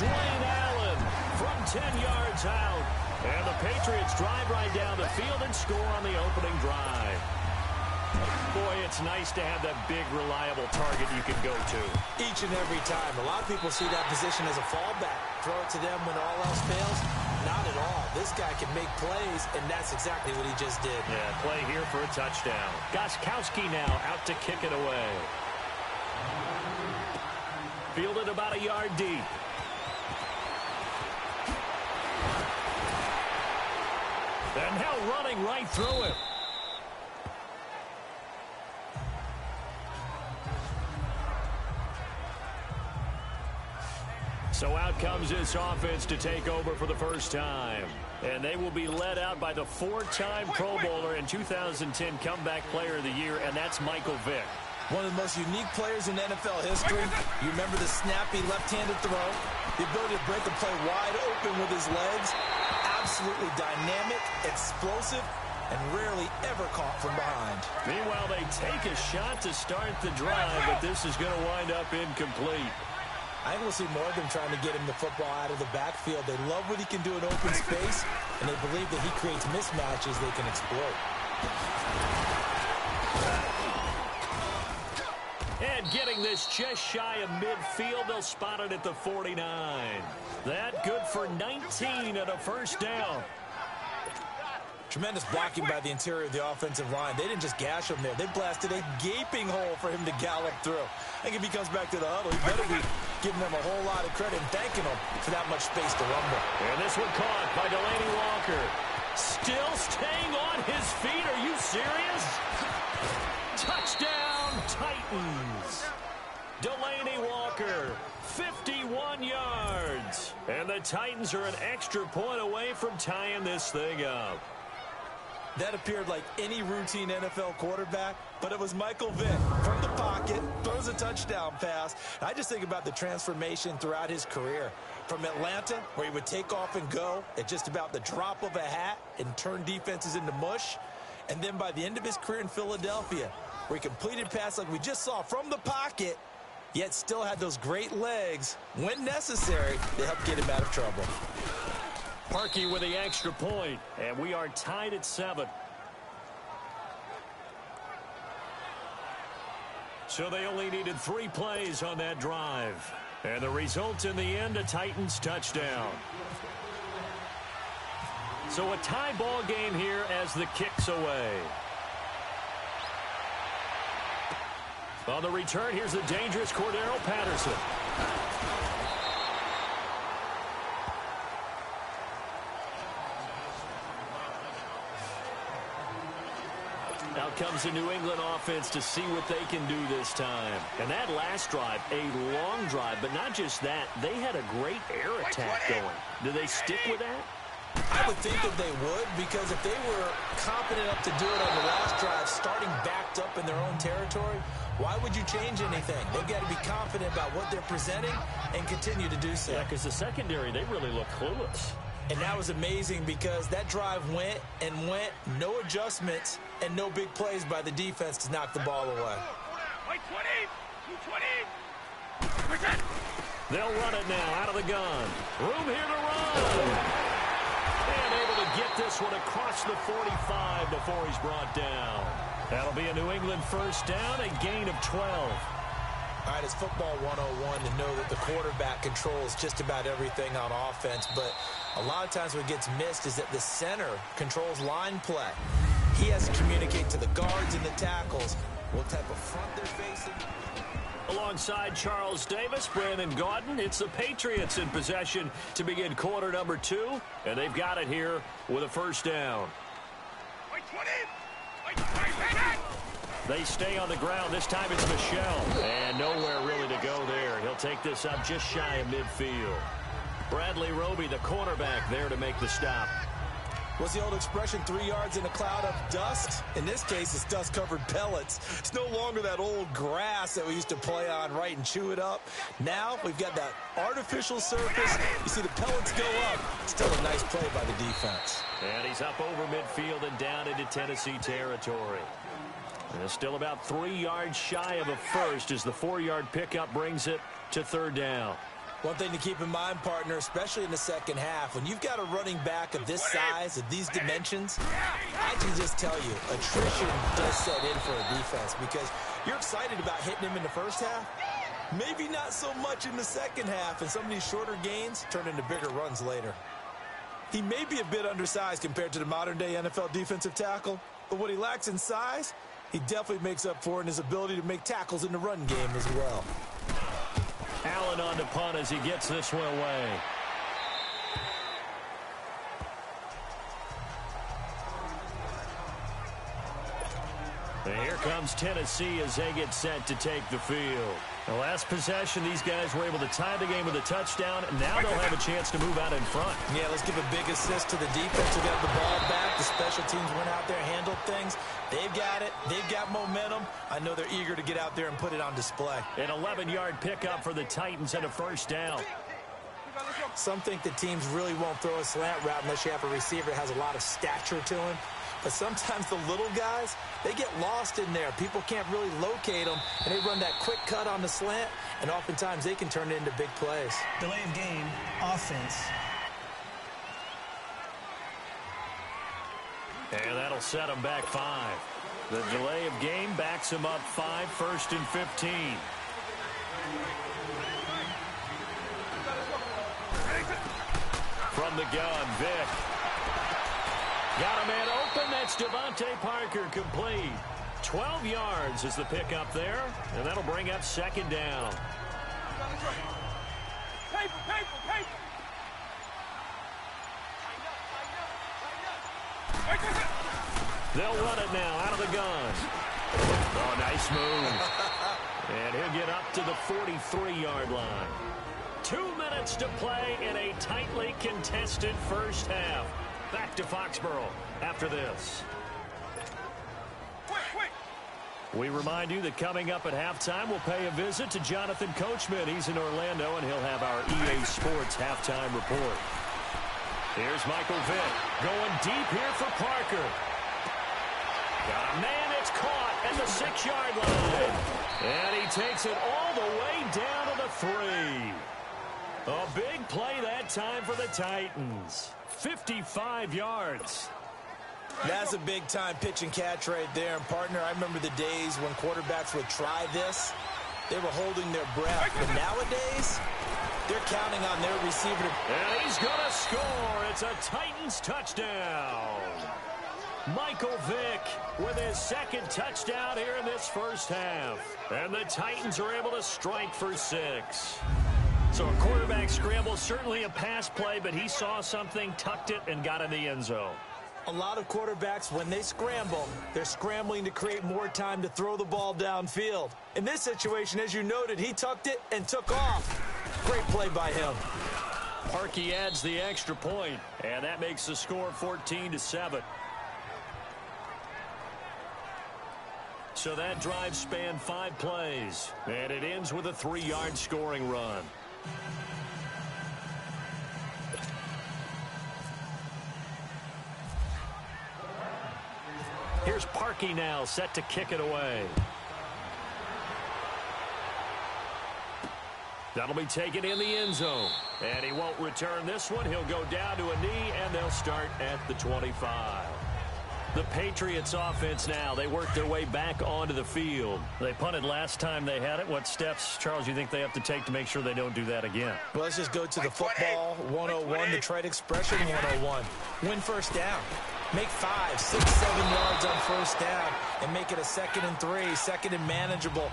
Dwayne Allen from 10 yards out. And the Patriots drive right down the field and score on the opening drive. Boy, it's nice to have that big, reliable target you can go to.
Each and every time. A lot of people see that position as a fallback. Throw it to them when all else fails. Not at all. This guy can make plays, and that's exactly what he just did.
Yeah, play here for a touchdown. Gostkowski now out to kick it away. Fielded about a yard deep. And now running right through it. So out comes this offense to take over for the first time. And they will be led out by the 4-time Pro Bowler and 2010 Comeback Player of the Year, and that's Michael Vick.
One of the most unique players in NFL history. You remember the snappy left-handed throw, the ability to break a play wide open with his legs. Absolutely dynamic, explosive, and rarely ever caught from behind.
Meanwhile, they take a shot to start the drive, but this is going to wind up incomplete.
I think we'll see more of them trying to get him the football out of the backfield. They love what he can do in open space, and they believe that he creates mismatches they can exploit.
And getting this just shy of midfield, they'll spot it at the 49. That good for 19 and a 1st down.
Tremendous blocking by the interior of the offensive line. They didn't just gash him there. They blasted a gaping hole for him to gallop through. I think if he comes back to the huddle, he better be giving them a whole lot of credit and thanking them for that much space to rumble.
And this one caught by Delaney Walker. Still staying on his feet. Are you serious? Touchdown, Titans. Delaney Walker, 51 yards. And the Titans are an extra point away from tying this thing up.
That appeared like any routine NFL quarterback, but it was Michael Vick from the pocket, throws a touchdown pass. I just think about the transformation throughout his career. From Atlanta, where he would take off and go at just about the drop of a hat and turn defenses into mush. And then by the end of his career in Philadelphia, where he completed passes like we just saw from the pocket yet still had those great legs. When necessary, they helped get him out of trouble.
Parkey with the extra point, and we are tied at 7. So they only needed 3 plays on that drive. And the result in the end, a Titans touchdown. So a tie ball game here as the kick's away. On the return, here's the dangerous Cordero Patterson. Now comes the New England offense to see what they can do this time. And that last drive, a long drive, but not just that. They had a great air attack going. Do they stick with that?
I would think that they would, because if they were confident enough to do it on the last drive, starting backed up in their own territory, why would you change anything? They've got to be confident about what they're presenting and continue to do so.
Yeah, because the secondary, they really look clueless.
And that was amazing because that drive went and went, no adjustments, and no big plays by the defense to knock the ball away.
They'll run it now out of the gun. Room here to run. And able to get this one across the 45 before he's brought down. That'll be a New England first down, a gain of 12.
All right, it's football 101 to know that the quarterback controls just about everything on offense, but a lot of times what gets missed is that the center controls line play. He has to communicate to the guards and the tackles what type of front they're facing.
Alongside Charles Davis, Brandon Gaudin, it's the Patriots in possession to begin quarter number 2, and they've got it here with a first down. They stay on the ground. This time it's Michel. And nowhere really to go there. He'll take this up just shy of midfield. Bradley Roby, the cornerback, there to make the stop.
What's the old expression, 3 yards in a cloud of dust? In this case, it's dust-covered pellets. It's no longer that old grass that we used to play on, right, and chew it up. Now we've got that artificial surface. You see the pellets go up. Still a nice play by the defense.
And he's up over midfield and down into Tennessee territory. And it's still about 3 yards shy of a first as the 4-yard pickup brings it to third down.
One thing to keep in mind, partner, especially in the second half, when you've got a running back of this size, of these dimensions, I can just tell you, attrition does set in for a defense because you're excited about hitting him in the first half. Maybe not so much in the second half, and some of these shorter gains turn into bigger runs later. He may be a bit undersized compared to the modern-day NFL defensive tackle, but what he lacks in size, he definitely makes up for in his ability to make tackles in the run game as well.
Allen on the punt as he gets this one away. And here comes Tennessee as they get set to take the field. The last possession, these guys were able to tie the game with a touchdown, and now they'll have a chance to move out in front.
Yeah, let's give a big assist to the defense who got the ball back. The special teams went out there, handled things. They've got it. They've got momentum. I know they're eager to get out there and put it on display.
An 11-yard pickup for the Titans and a first down.
Some think that teams really won't throw a slant route unless you have a receiver that has a lot of stature to him. But sometimes the little guys, they get lost in there. People can't really locate them, and they run that quick cut on the slant, and oftentimes they can turn it into big plays.
Delay of game, offense.
And that'll set them back 5. The delay of game backs them up 5, 1st and 15. From the gun, Vick. Got a man open. That's Devontae Parker complete. 12 yards is the pickup there, and that'll bring up second down. They'll run it now out of the gun. Oh, nice move. And he'll get up to the 43-yard line. 2 minutes to play in a tightly contested first half. Back to Foxborough after this. We remind you that coming up at halftime, we'll pay a visit to Jonathan Coachman. He's in Orlando, and he'll have our EA Sports halftime report. Here's Michael Vick going deep here for Parker. Got a man, it's caught, at the 6-yard line. And he takes it all the way down to the 3. A big play that time for the Titans. 55 yards.
That's a big-time pitch and catch right there. And, partner, I remember the days when quarterbacks would try this. They were holding their breath. But nowadays, they're counting on their receiver.
And he's going to score. It's a Titans touchdown. Michael Vick with his second touchdown here in this first half. And the Titans are able to strike for 6. So a quarterback scramble, certainly a pass play, but he saw something, tucked it, and got in the end zone.
A lot of quarterbacks, when they scramble, they're scrambling to create more time to throw the ball downfield. In this situation, as you noted, he tucked it and took off. Great play by him.
Parkey adds the extra point, and that makes the score 14-7. So that drive spanned 5 plays, and it ends with a 3-yard scoring run. Here's Parkey now, set to kick it away. That'll be taken in the end zone. And he won't return this one. He'll go down to a knee, and they'll start at the 25. The Patriots offense now, they work their way back onto the field. They punted last time they had it. What steps, Charles, you think they have to take to make sure they don't do that again?
Well, let's just go to the football 101, the trade expression 101. Win first down. Make 5, 6, 7 yards on first down and make it a 2nd and 3, 2nd and manageable.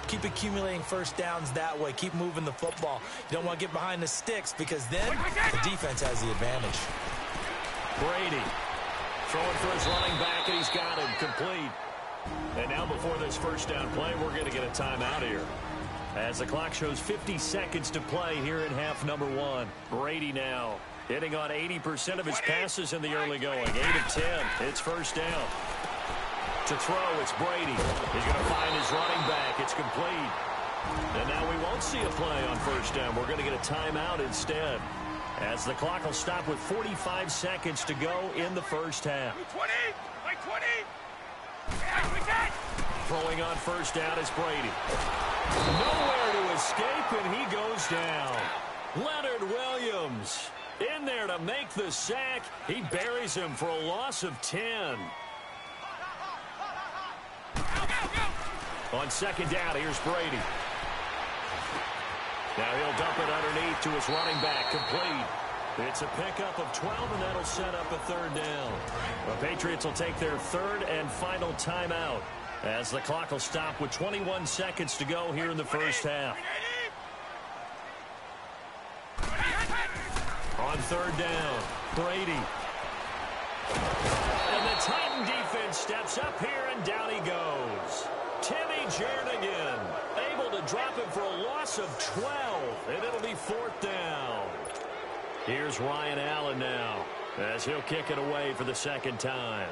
Keep accumulating first downs that way. Keep moving the football. You don't want to get behind the sticks because then the defense has the advantage.
Brady throwing for his running back, and he's got him complete. And now before this first down play, we're going to get a timeout here. As the clock shows 50 seconds to play here in half number 1. Brady now hitting on 80% of his passes in the early going. 8 of 10. It's first down. To throw, it's Brady. He's going to find his running back. It's complete. And now we won't see a play on first down. We're going to get a timeout instead, as the clock will stop with 45 seconds to go in the first half.
20! Like 20!
Throwing on first down is Brady. Nowhere to escape, and he goes down. Leonard Williams in there to make the sack. He buries him for a loss of 10. On second down, here's Brady. Now he'll dump it underneath to his running back, complete. It's a pickup of 12, and that'll set up a 3rd down. The Patriots will take their 3rd and final timeout, as the clock will stop with 21 seconds to go here in the first half. On 3rd down, Brady. And the Titan defense steps up here, and down he goes. Timmy Jernigan able to drop him for a loss of 12, and it'll be 4th down. Here's Ryan Allen now, as he'll kick it away for the 2nd time.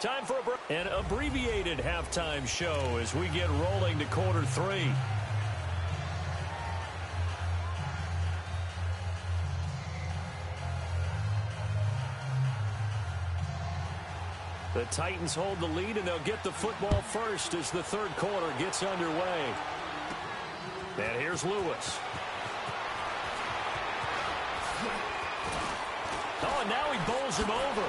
Time for an abbreviated halftime show as we get rolling to quarter 3. The Titans hold the lead, and they'll get the football first as the 3rd quarter gets underway. And here's Lewis. Oh, and now he bowls him over.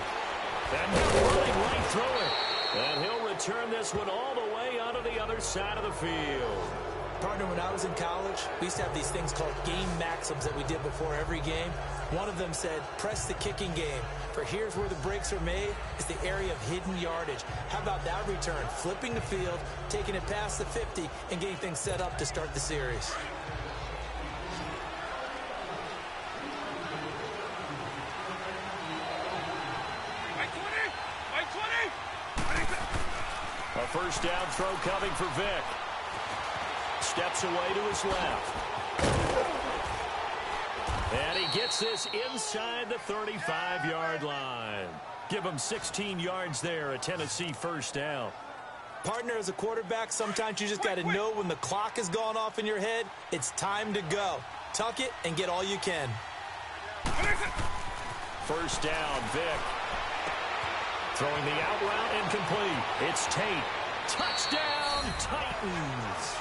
And they're running right through it. And he'll return this one all the way onto the other side of the field.
Partner, when I was in college, we used to have these things called game maxims that we did before every game. One of them said, press the kicking game. For here's where the breaks are made, is the area of hidden yardage. How about that return? Flipping the field, taking it past the 50, and getting things set up to start the series.
A first down throw coming for Vick. Steps away to his left. And he gets this inside the 35-yard line. Give him 16 yards there, a Tennessee first down.
Partner, as a quarterback, sometimes you just got to know when the clock has gone off in your head, it's time to go. Tuck it and get all you can.
First down, Vick. Throwing the out route incomplete. It's Tate. Touchdown, Titans.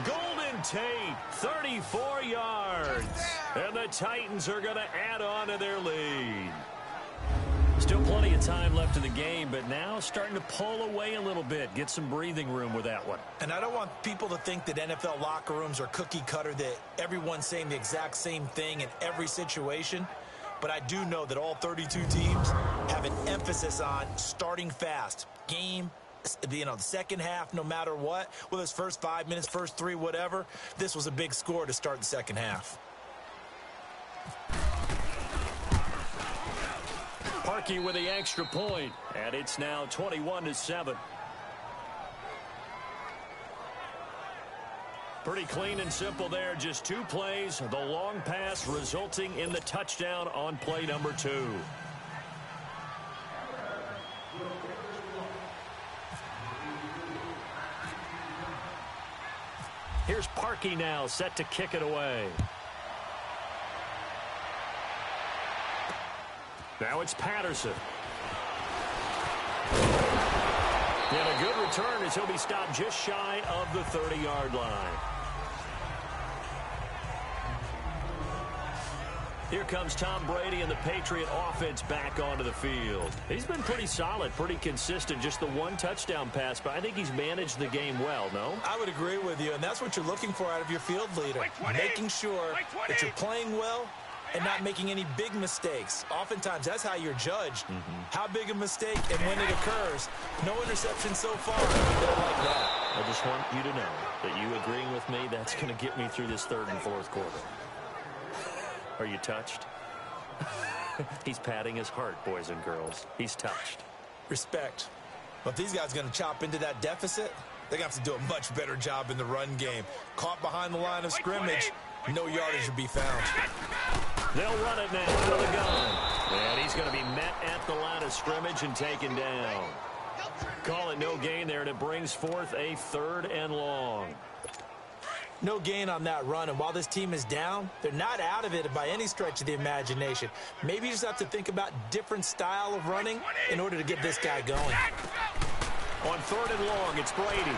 Golden Tate, 34 yards. And the Titans are going to add on to their lead. Still plenty of time left in the game, but now starting to pull away a little bit. Get some breathing room with that one.
And I don't want people to think that NFL locker rooms are cookie cutter, that everyone's saying the exact same thing in every situation. But I do know that all 32 teams have an emphasis on starting fast. Game, the second half, no matter what, whether it's first 5 minutes, first 3, whatever, this was a big score to start the second half.
Parkey with the extra point, and it's now 21-7. Pretty clean and simple there. Just 2 plays. The long pass resulting in the touchdown on play number 2. Here's Parkey now, set to kick it away. Now it's Patterson. And a good return as he'll be stopped just shy of the 30-yard line. Here comes Tom Brady and the Patriot offense back onto the field. He's been pretty solid, pretty consistent. Just the 1 touchdown pass, but I think he's managed the game well, no?
I would agree with you, and that's what you're looking for out of your field leader. Making sure that you're playing well and not making any big mistakes. Oftentimes, that's how you're judged. How big a mistake and when it occurs. No interception so far. Don't like that.
I just want you to know that you agreeing with me, that's going to get me through this 3rd and 4th quarter. Are you touched? He's patting his heart, boys and girls. He's touched.
Respect. But if these guys are going to chop into that deficit, they're going to have to do a much better job in the run game. Caught behind the line of scrimmage, no yardage to be found.
They'll run it now out of the gun. And he's going to be met at the line of scrimmage and taken down. Call it no gain there, and it brings forth a 3rd and long.
No gain on that run, and while this team is down, they're not out of it by any stretch of the imagination. Maybe you just have to think about different style of running in order to get this guy going.
On 3rd and long, it's Brady.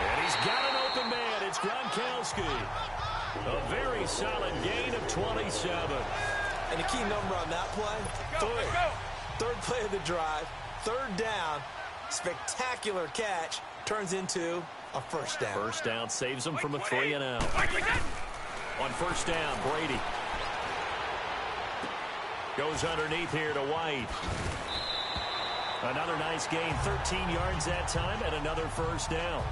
And he's got an open man. It's Gronkowski. A very solid gain of 27.
And the key number on that play, 3. 3rd play of the drive, 3rd down, spectacular catch, turns into a 1st down.
1st down saves him from a 3 and out. On 1st down, Brady goes underneath here to White. Another nice gain, 13 yards that time, and another 1st down.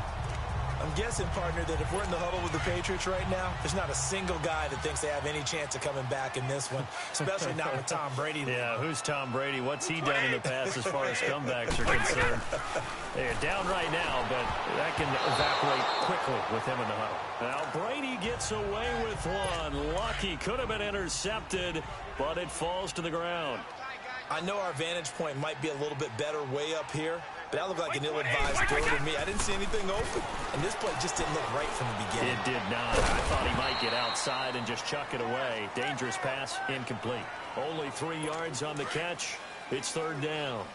I'm guessing, partner, that if we're in the huddle with the Patriots right now, there's not a single guy that thinks they have any chance of coming back in this one, especially not with Tom Brady.
Yeah, who's Tom Brady? What's he done in the past as far as comebacks are concerned? They're down right now, but that can evaporate quickly with him in the huddle. Now, Brady gets away with one. Lucky, could have been intercepted, but it falls to the ground.
I know our vantage point might be a little bit better way up here, but that looked like an ill-advised throw to me. I didn't see anything open, and this play just didn't look right from the beginning.
It did not. I thought he might get outside and just chuck it away. Dangerous pass, incomplete. Only 3 yards on the catch. It's 3rd down.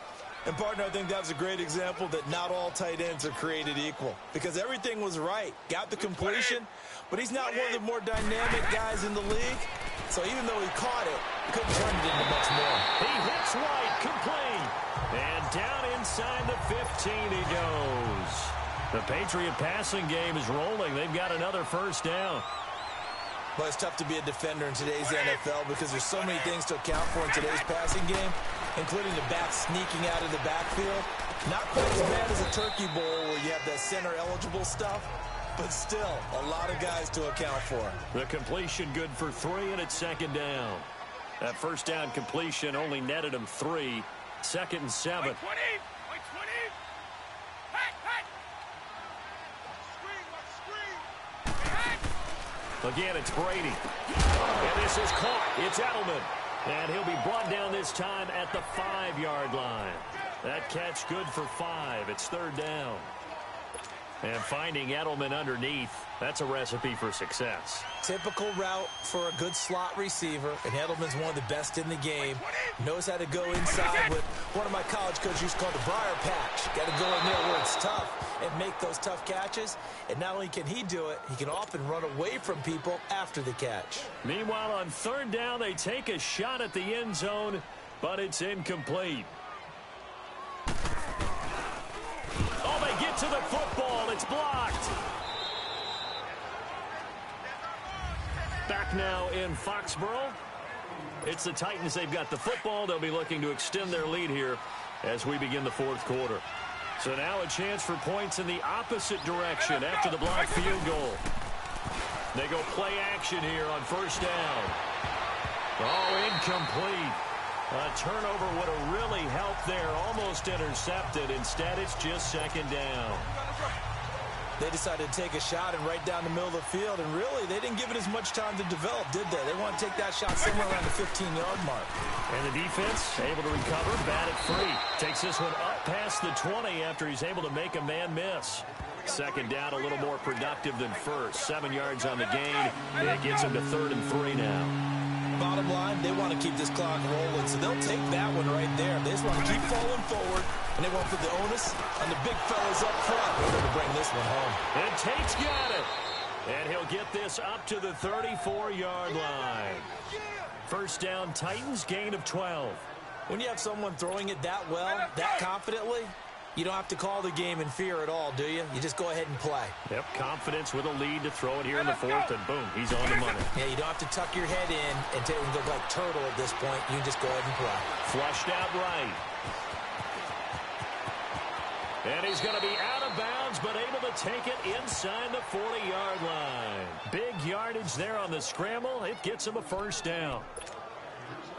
And, partner, I think that was a great example that not all tight ends are created equal, because everything was right. Got the completion, but he's not one of the more dynamic guys in the league. So even though he caught it, he couldn't turn it into much more.
He hits White, complete. And down inside the 15 he goes. The Patriot passing game is rolling. They've got another 1st down.
Well, it's tough to be a defender in today's NFL because there's so many things to account for in today's passing game, including the back sneaking out of the backfield. Not quite as bad as a turkey bowl where you have that center-eligible stuff, but still a lot of guys to account for.
The completion good for 3, and it's 2nd down. That 1st down completion only netted him 3. 2nd and 7. Again, it's Brady. And this is caught. It's Edelman. And he'll be brought down this time at the 5-yard line. That catch good for 5. It's 3rd down. And finding Edelman underneath, that's a recipe for success.
Typical route for a good slot receiver, and Edelman's one of the best in the game. Knows how to go inside with one of my college coaches used to call the briar patch. Got to go in there where it's tough and make those tough catches. And not only can he do it, he can often run away from people after the catch.
Meanwhile, on third down, they take a shot at the end zone, but it's incomplete. Oh, they get to the football. It's blocked. Back now in Foxborough. It's the Titans. They've got the football. They'll be looking to extend their lead here as we begin the fourth quarter. So now a chance for points in the opposite direction after the blocked field goal. They go play action here on first down. Oh, incomplete. A turnover would have really helped there. Almost intercepted. Instead, it's just second down.
They decided to take a shot and right down the middle of the field, and really, they didn't give it as much time to develop, did they? They want to take that shot somewhere around the 15-yard mark.
And the defense able to recover, bat it free. Takes this one up past the 20 after he's able to make a man miss. Second down, a little more productive than first. 7 yards on the gain. It gets him to 3rd and 3 now.
Bottom line, they want to keep this clock rolling, so they'll take that one right there. They just want to keep falling forward, and they want to put the onus on the big fellas up front in order to bring this one home.
And Tate's got it. And he'll get this up to the 34-yard line. First down, Titans, gain of 12.
When you have someone throwing it that well, that confidently, you don't have to call the game in fear at all, do you? You just go ahead and play.
Yep, confidence with a lead to throw it here in the fourth, and boom, he's on the money.
Yeah, you don't have to tuck your head in and look like turtle at this point. You can just go ahead and play.
Flushed out right. And he's going to be out of bounds, but able to take it inside the 40-yard line. Big yardage there on the scramble. It gets him a first down.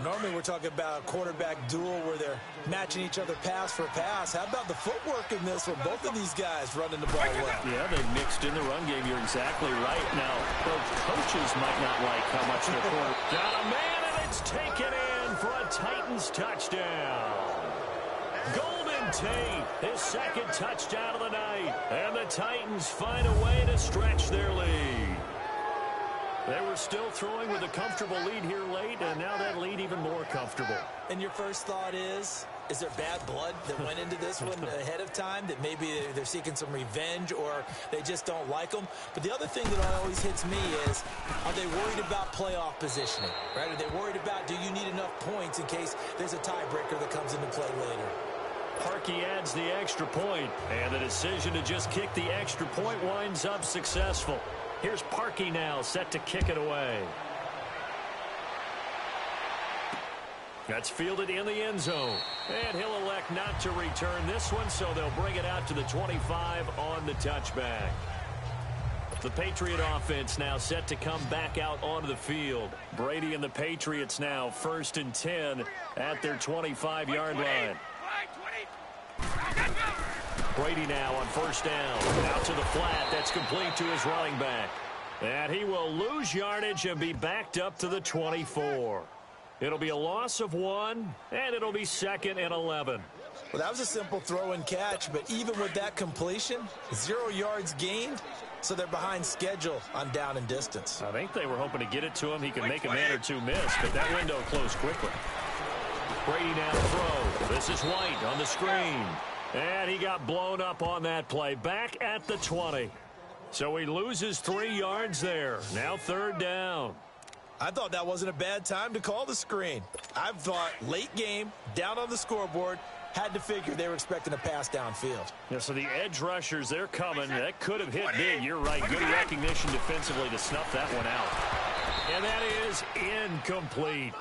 Normally we're talking about a quarterback duel where they're matching each other pass for pass. How about the footwork in this one? Both of these guys running the ball well.
Yeah, they mixed in the run game. You're exactly right. Now, both coaches might not like how much their quarter. Got a man, and it's taken in for a Titans touchdown. Golden Tate, his second touchdown of the night. And the Titans find a way to stretch their lead. They were still throwing with a comfortable lead here late, and now that lead even more comfortable.
And your first thought is there bad blood that went into this one ahead of time, that maybe they're seeking some revenge or they just don't like them? But the other thing that always hits me is, are they worried about playoff positioning? Right? Are they worried about, do you need enough points in case there's a tiebreaker that comes into play later?
Parkey adds the extra point, and the decision to just kick the extra point winds up successful. Here's Parkey now, set to kick it away. That's fielded in the end zone. And he'll elect not to return this one, so they'll bring it out to the 25 on the touchback. The Patriot offense now set to come back out onto the field. Brady and the Patriots now 1st and 10 at their 25-yard line. Brady now on first down. Out to the flat. That's complete to his running back. And he will lose yardage and be backed up to the 24. It'll be a loss of 1, and it'll be 2nd and 11.
Well, that was a simple throw and catch, but even with that completion, 0 yards gained, so they're behind schedule on down and distance.
I think they were hoping to get it to him. He could make a man or two miss, but that window closed quickly. Brady now throw. This is White on the screen. And he got blown up on that play. Back at the 20. So he loses 3 yards there. Now 3rd down.
I thought that wasn't a bad time to call the screen. I thought late game, down on the scoreboard, had to figure they were expecting a pass downfield.
Yeah, so the edge rushers, they're coming. That could have hit big. You're right. Good recognition defensively to snuff that one out. And that is incomplete.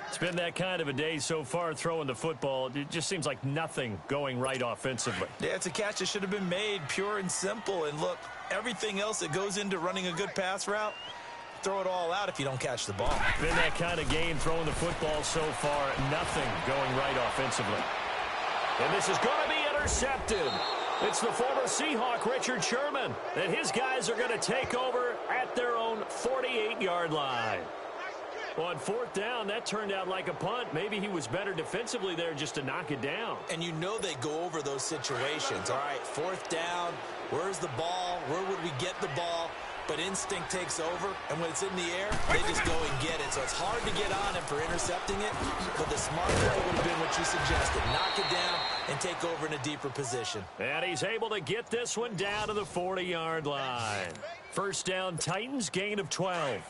It's been that kind of a day so far throwing the football. It just seems like nothing going right offensively.
Yeah, it's a catch that should have been made, pure and simple. And look, everything else that goes into running a good pass route, throw it all out if you don't catch the ball.
Been that kind of game throwing the football so far. Nothing going right offensively. And this is going to be intercepted. It's the former Seahawk, Richard Sherman. And his guys are going to take over at their own 48-yard line. Well, on fourth down, that turned out like a punt. Maybe he was better defensively there just to knock it down.
And you know they go over those situations. All right, fourth down, where's the ball? Where would we get the ball? But instinct takes over, and when it's in the air, they just go and get it. So it's hard to get on him for intercepting it, but the smart play would have been what you suggested. Knock it down and take over in a deeper position.
And he's able to get this one down to the 40-yard line. First down, Titans, gain of 12.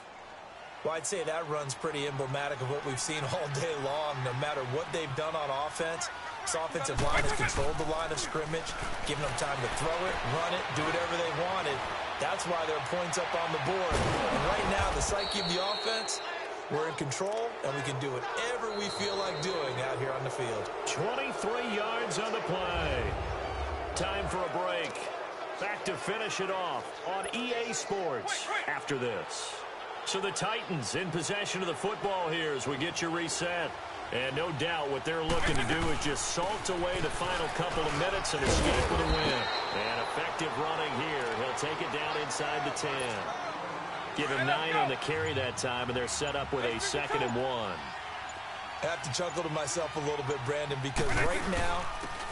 Well, I'd say that run's pretty emblematic of what we've seen all day long. No matter what they've done on offense, this offensive line has controlled the line of scrimmage, giving them time to throw it, run it, do whatever they wanted. That's why there are points up on the board. And right now, the psyche of the offense, we're in control, and we can do whatever we feel like doing out here on the field.
23 yards on the play. Time for a break. Back to finish it off on EA Sports after this. So the Titans in possession of the football here as we get you reset. And no doubt what they're looking to do is just salt away the final couple of minutes and escape with a win. And effective running here. He'll take it down inside the 10. Give him 9 on the carry that time, and they're set up with a 2nd and 1.
I have to chuckle to myself a little bit, Brandon, because right now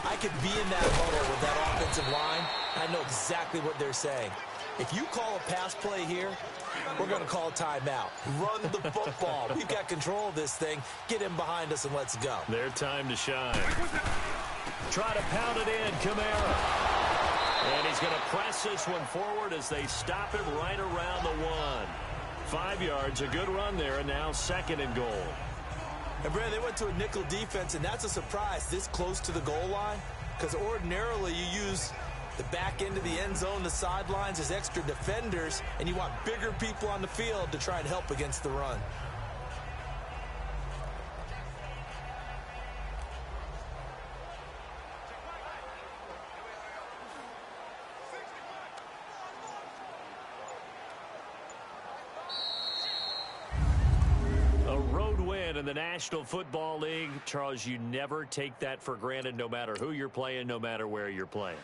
I could be in that huddle with that offensive line. I know exactly what they're saying. If you call a pass play here, we're going to call timeout. Run the football. We've got control of this thing. Get him behind us and let's go.
Their time to shine. Try to pound it in, Kamara. And he's going to press this one forward as they stop him right around the 1. 5 yards, a good run there, and now 2nd and goal.
And, Brandon, they went to a nickel defense, and that's a surprise this close to the goal line, because ordinarily you use the back end of the end zone, the sidelines as extra defenders, and you want bigger people on the field to try and help against the run.
A road win in the National Football League. Charles, you never take that for granted no matter who you're playing, no matter where you're playing.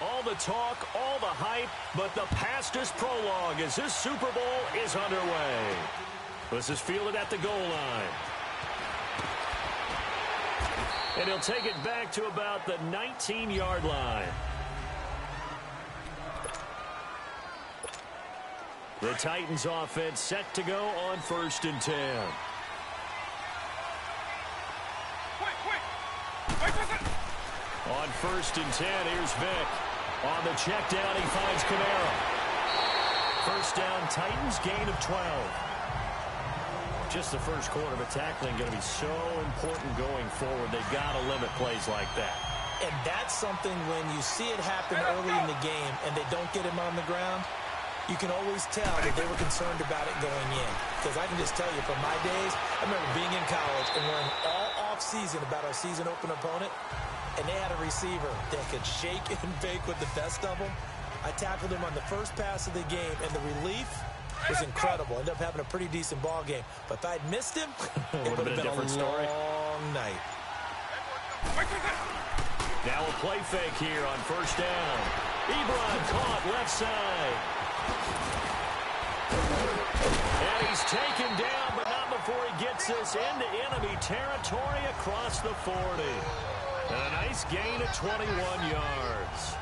All the talk, all the hype, but the fastest prologue as this Super Bowl is underway. This is fielded at the goal line. And he'll take it back to about the 19-yard line. The Titans offense set to go on 1st and 10. On 1st and 10, here's Vick. On the check down, he finds Kamara. First down, Titans, gain of 12. Just the first quarter, but tackling going to be so important going forward. They've got to limit plays like that.
And that's something when you see it happen early in the game and they don't get him on the ground, you can always tell that they were concerned about it going in. Because I can just tell you from my days, I remember being in college and learning all off-season about our season open opponent, and they had a receiver that could shake and bake with the best of them. I tackled him on the first pass of the game, and the relief was incredible. Ended up having a pretty decent ball game. But if I'd missed him, it would have been a long night.
Now a play fake here on 1st down. Ebron caught left side. And he's taken down, but not before he gets this into enemy territory across the 40. And a nice gain of 21 yards.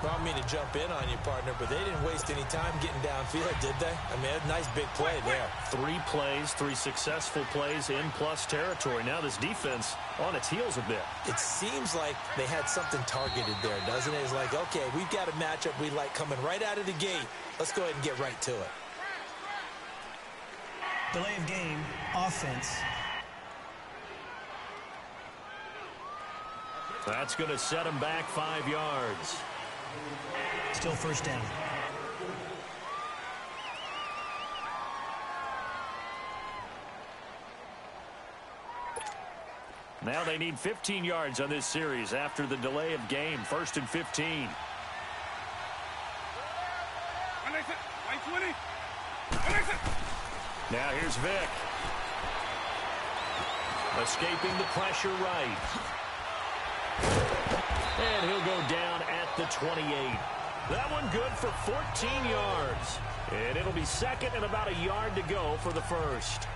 Well, I mean to jump in on you, partner, but they didn't waste any time getting downfield, did they? I mean, a nice big play there.
3 plays, 3 successful plays in plus territory. Now this defense on its heels a bit.
It seems like they had something targeted there, doesn't it? It's like, okay, we've got a matchup we like coming right out of the gate. Let's go ahead and get right to it.
Delay of game, offense.
That's going to set him back 5 yards.
Still 1st down.
Now they need 15 yards on this series after the delay of game. 1st and 15. Now here's Vick. Escaping the pressure right. And he'll go down at the 28. That one good for 14 yards. And it'll be 2nd and about a yard to go for the 1st.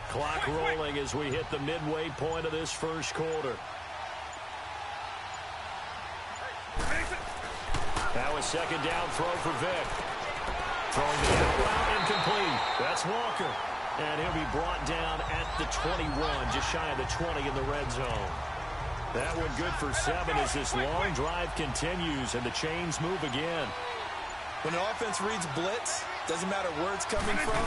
Clock rolling as we hit the midway point of this 1st quarter. Now a 2nd down throw for Vick. Throwing the out route incomplete. That's Walker. And he'll be brought down at the 21, just shy of the 20 in the red zone. That one good for 7 as this long drive continues and the chains move again.
When an offense reads blitz, doesn't matter where it's coming from,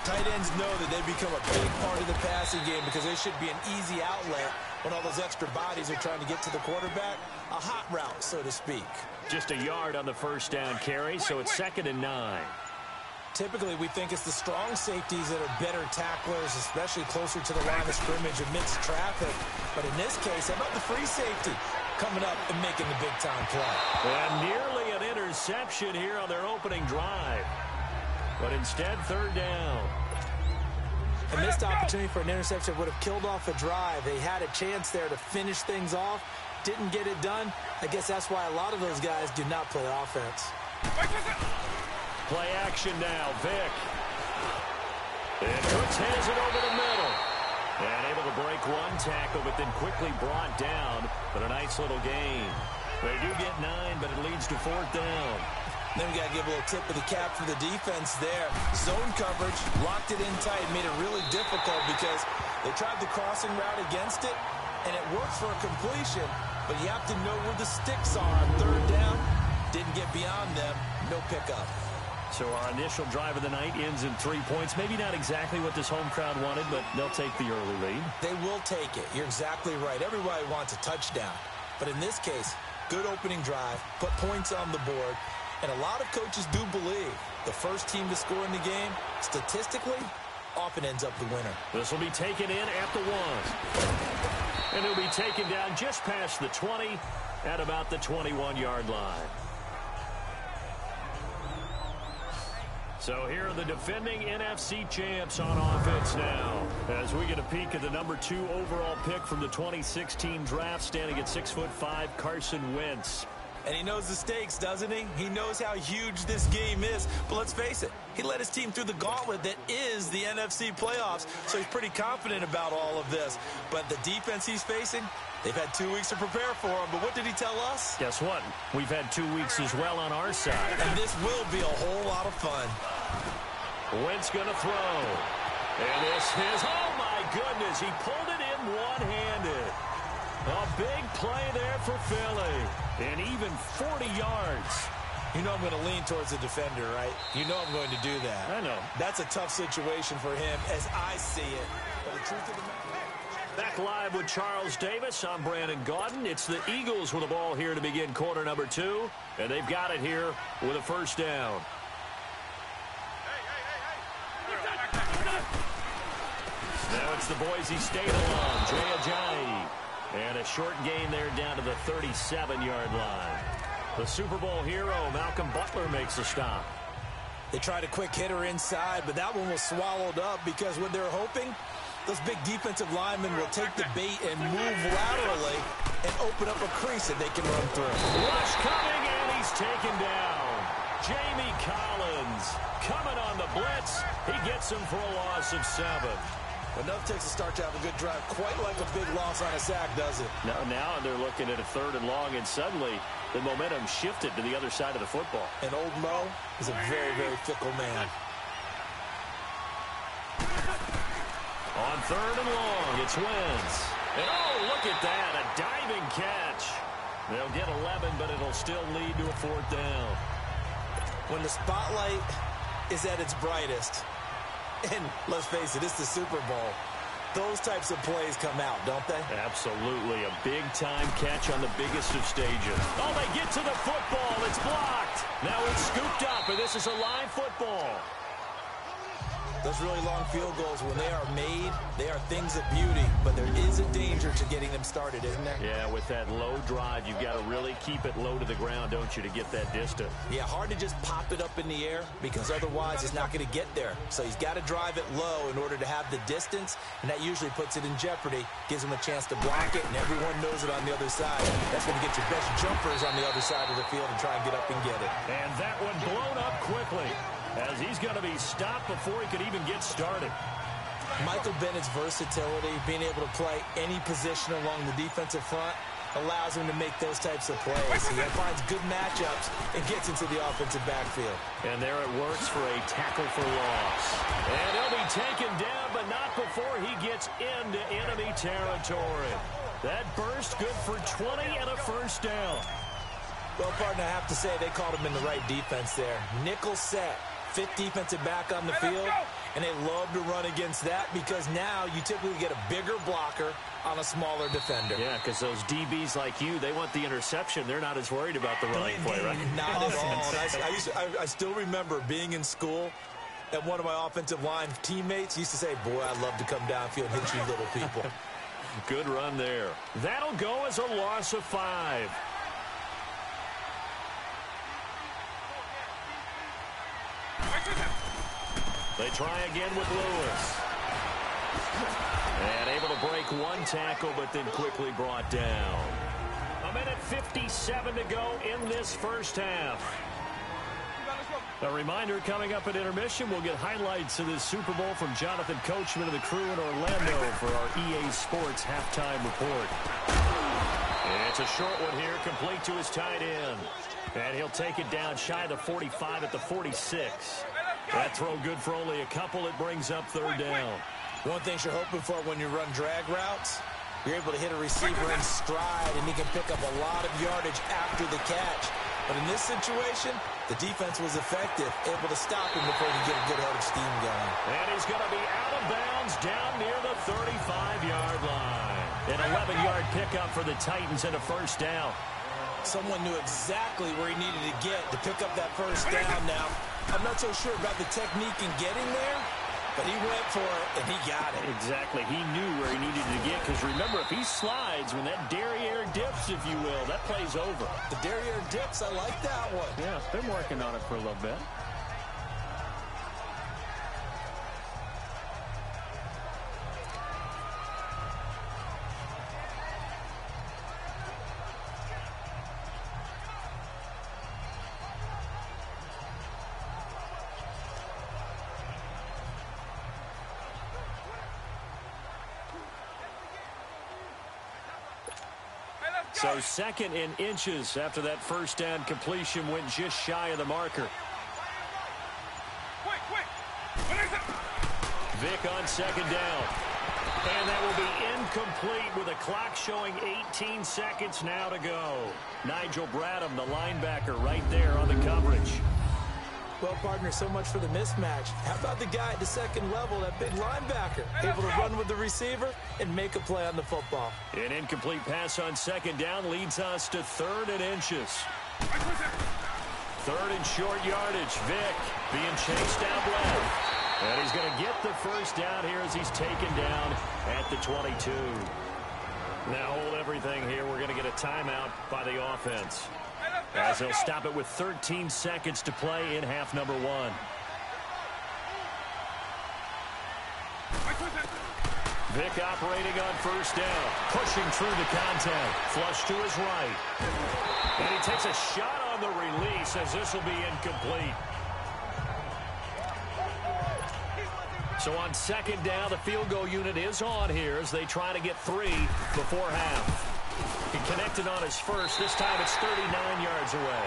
tight ends know that they become a big part of the passing game because they should be an easy outlet when all those extra bodies are trying to get to the quarterback. A hot route, so to speak.
Just a yard on the 1st down carry, so it's 2nd and 9.
Typically, we think it's the strong safeties that are better tacklers, especially closer to the line of scrimmage amidst traffic. But in this case, how about the free safety coming up and making the big-time play?
And nearly an interception here on their opening drive. But instead, 3rd down.
A missed opportunity for an interception would have killed off a drive. They had a chance there to finish things off. Didn't get it done. I guess that's why a lot of those guys do not play offense.
Play action now, Vick. And Cooks has it over the middle. And able to break one tackle, but then quickly brought down. But a nice little gain. They do get 9, but it leads to 4th down.
Then we got to give a little tip of the cap for the defense there. Zone coverage, locked it in tight, made it really difficult because they tried the crossing route against it, and it worked for a completion. But you have to know where the sticks are on 3rd down. Didn't get beyond them. No pickup.
So our initial drive of the night ends in 3 points. Maybe not exactly what this home crowd wanted, but they'll take the early lead.
They will take it. You're exactly right. Everybody wants a touchdown. But in this case, good opening drive, put points on the board, and a lot of coaches do believe the first team to score in the game, statistically, often ends up the winner.
This will be taken in at the 1. And it'll be taken down just past the 20 at about the 21-yard line. So here are the defending NFC champs on offense now. As we get a peek at the number 2 overall pick from the 2016 draft, standing at 6'5", Carson Wentz.
And he knows the stakes, doesn't he? He knows how huge this game is. But let's face it, he led his team through the gauntlet that is the NFC playoffs, so he's pretty confident about all of this. But the defense he's facing, they've had 2 weeks to prepare for him. But what did he tell us?
Guess what? We've had 2 weeks as well on our side.
And this will be a whole lot of fun.
Wentz going to throw. And this is, oh my goodness, he pulled it in one-handed. A big play there for Philly. And even 40 yards.
You know I'm going to lean towards the defender, right? You know I'm going to do that.
I know.
That's a tough situation for him as I see it. But the truth of the matter...
Back live with Charles Davis. I'm Brandon Gaudin. It's the Eagles with the ball here to begin quarter number 2. And they've got it here with a first down. Now it's the Boise State alum, Jay Ajayi. And a short gain there down to the 37-yard line. The Super Bowl hero, Malcolm Butler, makes a stop.
They tried a quick hitter inside, but that one was swallowed up because what they're hoping, those big defensive linemen will take the bait and move laterally and open up a crease that they can run through.
Rush coming, and he's taken down. Jamie Collins coming on the blitz. He gets him for a loss of 7.
Enough takes a start to have a good drive. Quite like a big loss on a sack, does it?
Now they're looking at a 3rd and long, and suddenly the momentum shifted to the other side of the football.
And old Mo is a very, very fickle man.
On 3rd and long, it's Wentz. And oh, look at that, a diving catch. They'll get 11, but it'll still lead to a 4th down.
When the spotlight is at its brightest, and let's face it, it's the Super Bowl, those types of plays come out, don't they?
Absolutely. A big-time catch on the biggest of stages. Oh, they get to the football. It's blocked. Now it's scooped up, and this is a live football.
Those really long field goals, when they are made, they are things of beauty, but there is a danger to getting them started, isn't there?
Yeah, with that low drive, you've got to really keep it low to the ground, don't you, to get that distance.
Yeah, hard to just pop it up in the air because otherwise it's not going to get there. So he's got to drive it low in order to have the distance, and that usually puts it in jeopardy, gives him a chance to block it, and everyone knows it on the other side. That's when you get your best jumpers on the other side of the field and try and get up and get it.
And that one blown up quickly, as he's going to be stopped before he could even get started.
Michael Bennett's versatility, being able to play any position along the defensive front, allows him to make those types of plays. He finds good matchups and gets into the offensive backfield.
And there it works for a tackle for loss. And he'll be taken down, but not before he gets into enemy territory. That burst good for 20 and a first down.
Well, partner, I have to say they called him in the right defense there. Nickel set. 5th defensive back on the field, and they love to run against that because now you typically get a bigger blocker on a smaller defender.
Yeah, because those DBs like you, they want the interception. They're not as worried about the running play, right?
Not at all. I still remember being in school, and one of my offensive line teammates used to say, boy, I'd love to come downfield and hit you little people.
Good run there. That'll go as a loss of 5. They try again with Lewis. And able to break one tackle, but then quickly brought down. 1:57 to go in this first half. A reminder, coming up at intermission, we'll get highlights of this Super Bowl from Jonathan Coachman and the crew in Orlando for our EA Sports halftime report. It's a short one here, complete to his tight end. And he'll take it down shy of the 45 at the 46. That throw good for only a couple. It brings up 3rd down.
One thing you're hoping for when you run drag routes, you're able to hit a receiver in stride, and he can pick up a lot of yardage after the catch. But in this situation, the defense was effective, able to stop him before he get a good head of steam going.
And he's going to be out of bounds down near the 35-yard line. An 11-yard pickup for the Titans and a first down.
Someone knew exactly where he needed to get to pick up that first down now. I'm not so sure about the technique in getting there, but he went for it, and he got it.
Exactly. He knew where he needed to get, because remember, if he slides, when that derriere dips, if you will, that play's over.
The derriere dips, I like that one.
Yeah, been working on it for a little bit. So 2nd and inches after that first down completion went just shy of the marker. Vick on 2nd down. And that will be incomplete with a clock showing 18 seconds now to go. Nigel Bradham, the linebacker, right there on the coverage.
Well, partner, so much for the mismatch. How about the guy at the second level, that big linebacker, able to run with the receiver and make a play on the football?
An incomplete pass on 2nd down leads us to 3rd and inches. 3rd and short yardage. Vick being chased out left. And he's going to get the first down here as he's taken down at the 22. Now hold everything here. We're going to get a timeout by the offense, as they'll stop it with 13 seconds to play in half number 1. Vick operating on first down, pushing through the contact, flush to his right. And he takes a shot on the release as this will be incomplete. So on 2nd down, the field goal unit is on here as they try to get 3 before half. He connected on his first. This time it's 39 yards away.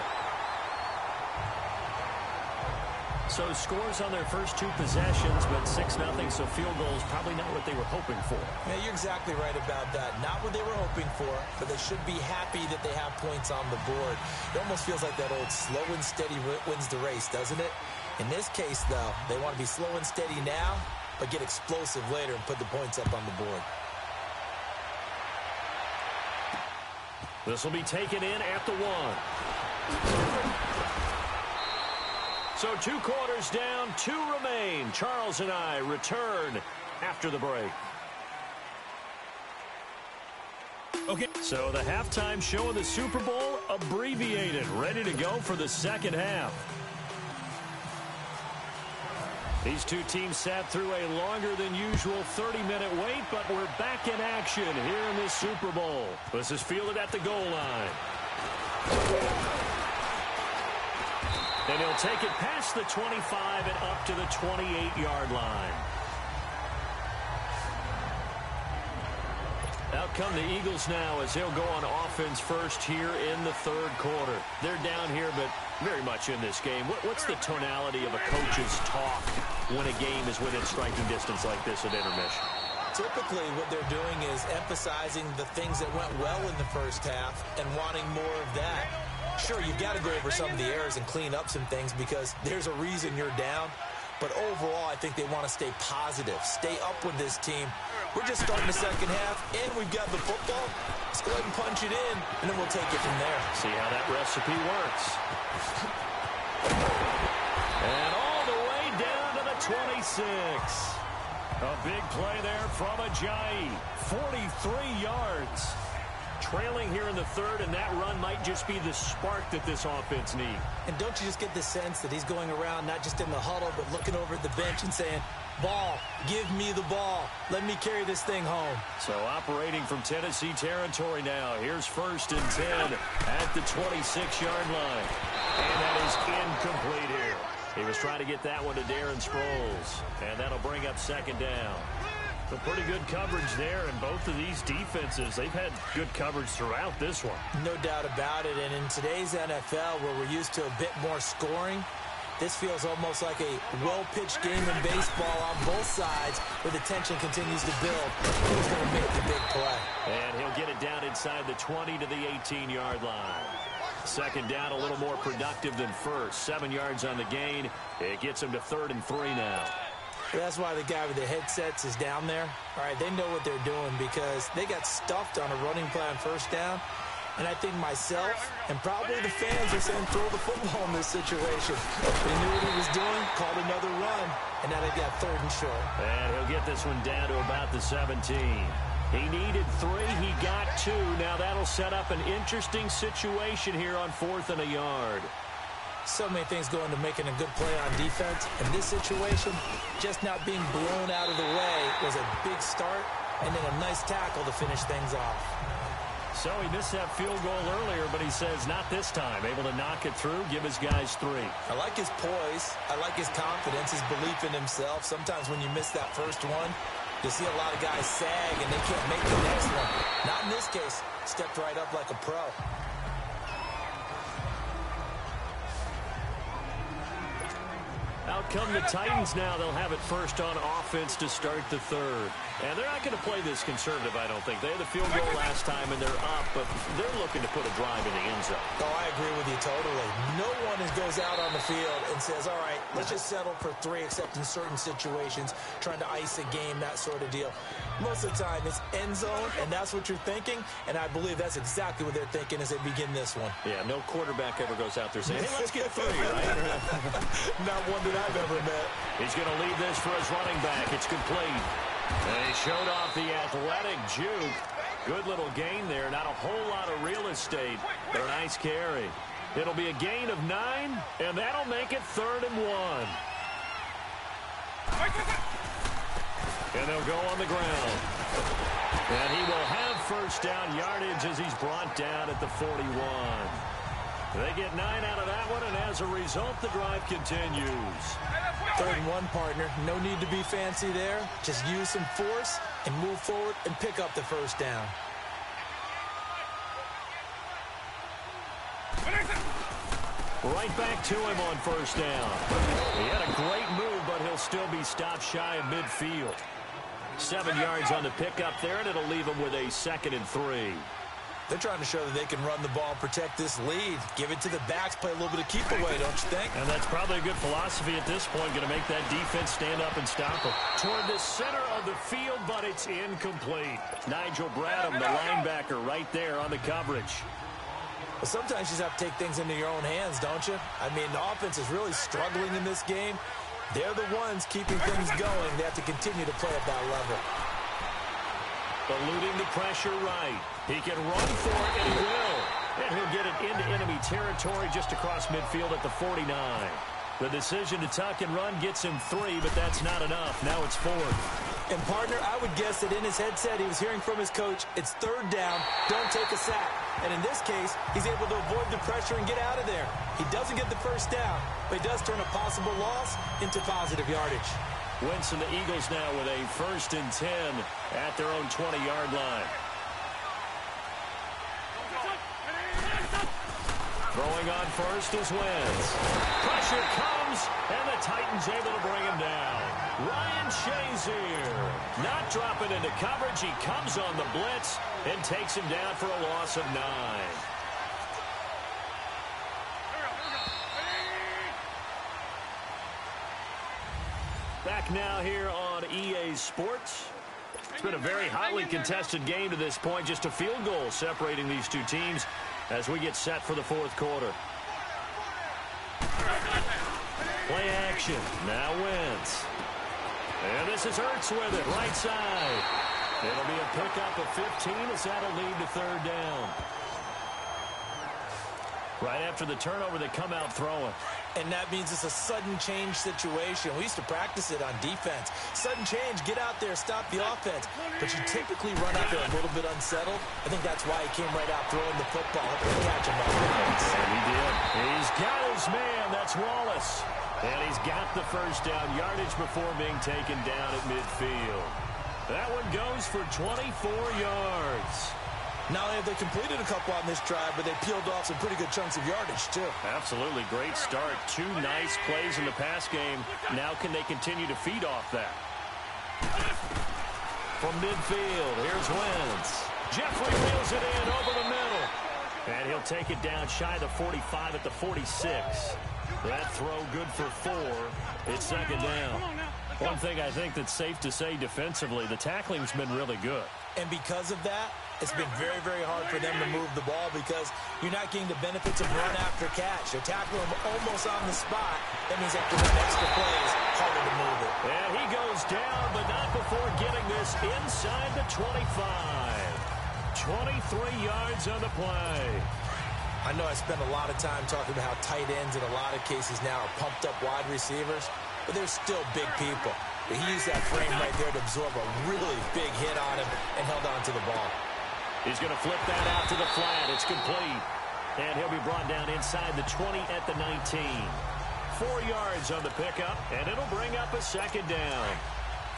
So scores on their first 2 possessions, but 6-0, so field goals probably not what they were hoping for.
Yeah, you're exactly right about that. Not what they were hoping for, but they should be happy that they have points on the board. It almost feels like that old slow and steady wins the race, doesn't it? In this case, though, they want to be slow and steady now, but get explosive later and put the points up on the board.
This will be taken in at the 1. So 2 quarters down, 2 remain. Charles and I return after the break.
Okay.
So the halftime show of the Super Bowl abbreviated, ready to go for the second half. These 2 teams sat through a longer than usual 30-minute wait, but we're back in action here in this Super Bowl. This is fielded at the goal line. And he'll take it past the 25 and up to the 28-yard line. Out come the Eagles now as they'll go on offense first here in the 3rd quarter. They're down here, but very much in this game. What's the tonality of a coach's talk when a game is within striking distance like this at intermission?
Typically, what they're doing is emphasizing the things that went well in the first half and wanting more of that. Sure, you've got to go over some of the errors and clean up some things because there's a reason you're down. But overall, I think they want to stay positive, stay up with this team. We're just starting the second half, and we've got the football. Let's go ahead and punch it in, and then we'll take it from there.
See how that recipe works. And all the way down to the 26. A big play there from Ajayi. 43 yards. Trailing here in the 3rd, and that run might just be the spark that this offense needs.
And don't you just get the sense that he's going around not just in the huddle, but looking over at the bench and saying, ball, give me the ball. Let me carry this thing home.
So operating from Tennessee territory now. Here's 1st and 10 at the 26-yard line. And that is incomplete here. He was trying to get that one to Darren Sproles. And that'll bring up 2nd down. So pretty good coverage there, and both of these defenses, they've had good coverage throughout this one.
No doubt about it, and in today's NFL, where we're used to a bit more scoring, this feels almost like a well-pitched game in baseball on both sides, where the tension continues to build. Who's going to make the big play?
And he'll get it down inside the 20 to the 18-yard line. 2nd down, a little more productive than first. 7 yards on the gain. It gets him to 3rd and 3 now.
That's why the guy with the headsets is down there. All right, they know what they're doing because they got stuffed on a running play on first down. And I think myself and probably the fans are saying throw the football in this situation. They knew what he was doing, called another run, and now they got 3rd and short.
And he'll get this one down to about the 17. He needed 3, he got 2. Now that'll set up an interesting situation here on 4th and a yard.
So many things go into making a good play on defense. In this situation, just not being blown out of the way was a big start, and then a nice tackle to finish things off.
So he missed that field goal earlier, but he says not this time. Able to knock it through, give his guys 3.
I like his poise. I like his confidence, his belief in himself. Sometimes when you miss that first one, You see a lot of guys sag, and they can't make the next one. Not in this case. Stepped right up like a pro.
Out come the Titans now. They'll have it first on offense to start the third. And they're not going to play this conservative, I don't think. They had the field goal last time, and they're up, but they're looking to put a drive in the end zone.
Oh, I agree with you totally. No one goes out on the field and says, all right, let's just settle for 3, except in certain situations, trying to ice a game, that sort of deal. Most of the time, it's end zone, and that's what you're thinking, and I believe that's exactly what they're thinking as they begin this one.
Yeah, no quarterback ever goes out there saying, hey, let's get 3, right?
Not one that I've ever met.
He's going to lead this for his running back. It's complete. And he showed off the athletic juke. Good little gain there. Not a whole lot of real estate, but a nice carry. It'll be a gain of 9, and that'll make it 3rd and 1. And they'll go on the ground. And he will have first down yardage as he's brought down at the 41. They get 9 out of that one, and as a result, the drive continues.
3rd and 1, partner. No need to be fancy there. Just use some force and move forward and pick up the first down.
Right back to him on first down. He had a great move, but he'll still be stopped shy of midfield. 7 yards on the pickup there, and it'll leave him with a 2nd and 3.
They're trying to show that they can run the ball, protect this lead. Give it to the backs, play a little bit of keep away, don't you think?
And that's probably a good philosophy at this point, going to make that defense stand up and stop them. Toward the center of the field, but it's incomplete. Nigel Bradham, the linebacker, right there on the coverage.
Well, sometimes you just have to take things into your own hands, don't you? I mean, the offense is really struggling in this game. They're the ones keeping things going. They have to continue to play at that level.
Eluding the pressure right. He can run for it, and he will. And he'll get it into enemy territory just across midfield at the 49. The decision to tuck and run gets him 3, but that's not enough. Now it's 4th.
And, partner, I would guess that in his headset he was hearing from his coach, it's 3rd down, don't take a sack. And in this case, he's able to avoid the pressure and get out of there. He doesn't get the first down, but he does turn a possible loss into positive yardage.
Wentz and the Eagles now with a 1st and 10 at their own 20-yard line. Throwing on first is Wentz. Pressure comes, and the Titans able to bring him down. Ryan Shazier not dropping into coverage. He comes on the blitz and takes him down for a loss of 9. Back now here on EA Sports. It's been a very hotly contested game to this point. Just a field goal separating these two teams as we get set for the 4th quarter. Play action. Now Wentz. And this is Ertz with it, right side. It'll be a pickup of 15 as that'll lead to 3rd down. Right after the turnover, they come out throwing.
And that means it's a sudden change situation. We used to practice it on defense. Sudden change, get out there, stop the offense. But you typically run out there a little bit unsettled. I think that's why he came right out throwing the football, hoping to catch him on defense.
And he did. He's got his man. That's Wallace. And he's got the first down yardage before being taken down at midfield. That one goes for 24 yards.
Not only have they completed a couple on this drive, but they peeled off some pretty good chunks of yardage, too.
Absolutely. Great start. 2 nice plays in the pass game. Now can they continue to feed off that? From midfield, here's Wentz. Jeffrey reels it in over the middle. And he'll take it down shy of the 45 at the 46. That throw good for 4. It's 2nd down. One thing I think that's safe to say defensively, the tackling's been really good.
And because of that, it's been very, very hard for them to move the ball because you're not getting the benefits of run after catch. They're tackling him almost on the spot. That means they have to run extra plays, harder to move it.
And he goes down, but not before getting this inside the 25. 23 yards on the play.
I know I spent a lot of time talking about how tight ends in a lot of cases now are pumped up wide receivers, but they're still big people. But he used that frame right there to absorb a really big hit on him and held on to the ball.
He's going to flip that out to the flat. It's complete. And he'll be brought down inside the 20 at the 19. 4 yards on the pickup, and it'll bring up a 2nd down.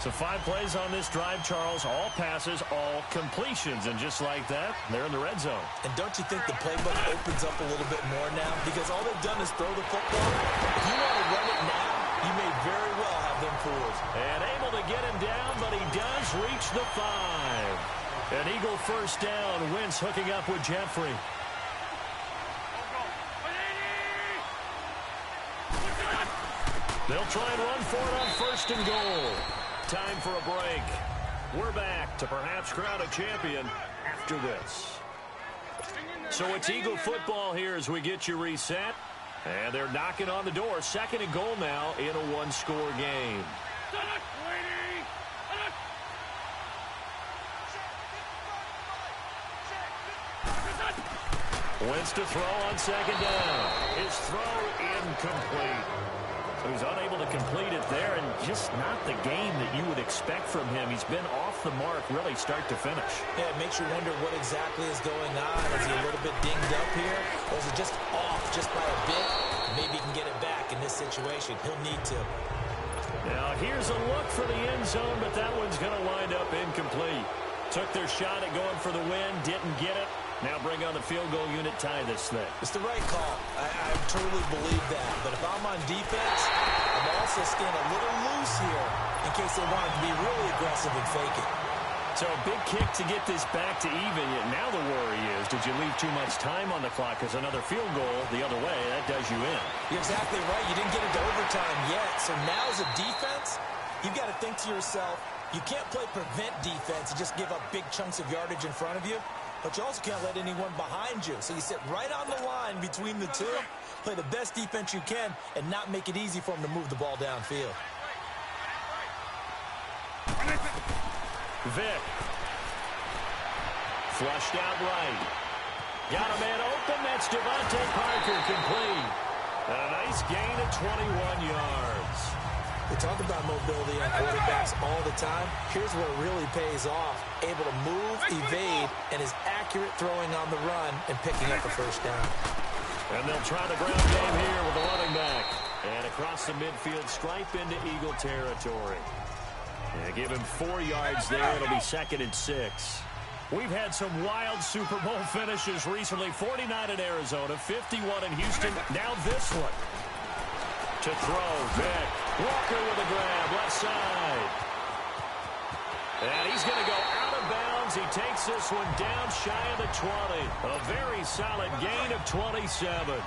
So 5 plays on this drive, Charles. All passes, all completions. And just like that, they're in the red zone.
And don't you think the playbook opens up a little bit more now? Because all they've done is throw the football. If you want to run it now, you may very well have them fooled.
And able to get him down, but he does reach the 5. An Eagle first down. Wentz hooking up with Jeffrey. They'll try and run for it on first and goal. Time for a break. We're back to perhaps crown a champion after this. So it's Eagle football here as we get you reset. And they're knocking on the door. Second and goal now in a one-score game. Wentz to throw on second down. His throw incomplete. So he's unable to complete it there, and just not the game that you would expect from him. He's been off the mark really start to finish.
Yeah, it makes you wonder what exactly is going on. Is he a little bit dinged up here? Or is it just off just by a bit? Maybe he can get it back in this situation. He'll need to.
Now here's a look for the end zone, but that one's going to wind up incomplete. Took their shot at going for the win, didn't get it. Now bring on the field goal unit, tie this thing.
It's the right call. I truly believe that. But if I'm on defense, I'm also staying a little loose here in case they want to be really aggressive and fake it.
So a big kick to get this back to even. Now the worry is, did you leave too much time on the clock? Because another field goal the other way, that does you in.
You're exactly right. You didn't get into overtime yet. So now as a defense, you've got to think to yourself, you can't play prevent defense and just give up big chunks of yardage in front of you. But you also can't let anyone behind you. So you sit right on the line between the two, play the best defense you can, and not make it easy for them to move the ball downfield.
Vick. Flushed out right. Got a man open. That's Devontae Parker complete. And a nice gain of 21 yards.
We talk about mobility on quarterbacks all the time. Here's where it really pays off. Able to move, evade, and is accurate throwing on the run and picking up a first down.
And they'll try the ground game here with the running back. And across the midfield stripe into Eagle territory. And give him 4 yards there. It'll be 2nd and 6. We've had some wild Super Bowl finishes recently. 49 in Arizona, 51 in Houston. Now this one. To throw, Vick. Walker with a grab, left side. And he's going to go out of bounds. He takes this one down shy of the 20. A very solid gain of 27.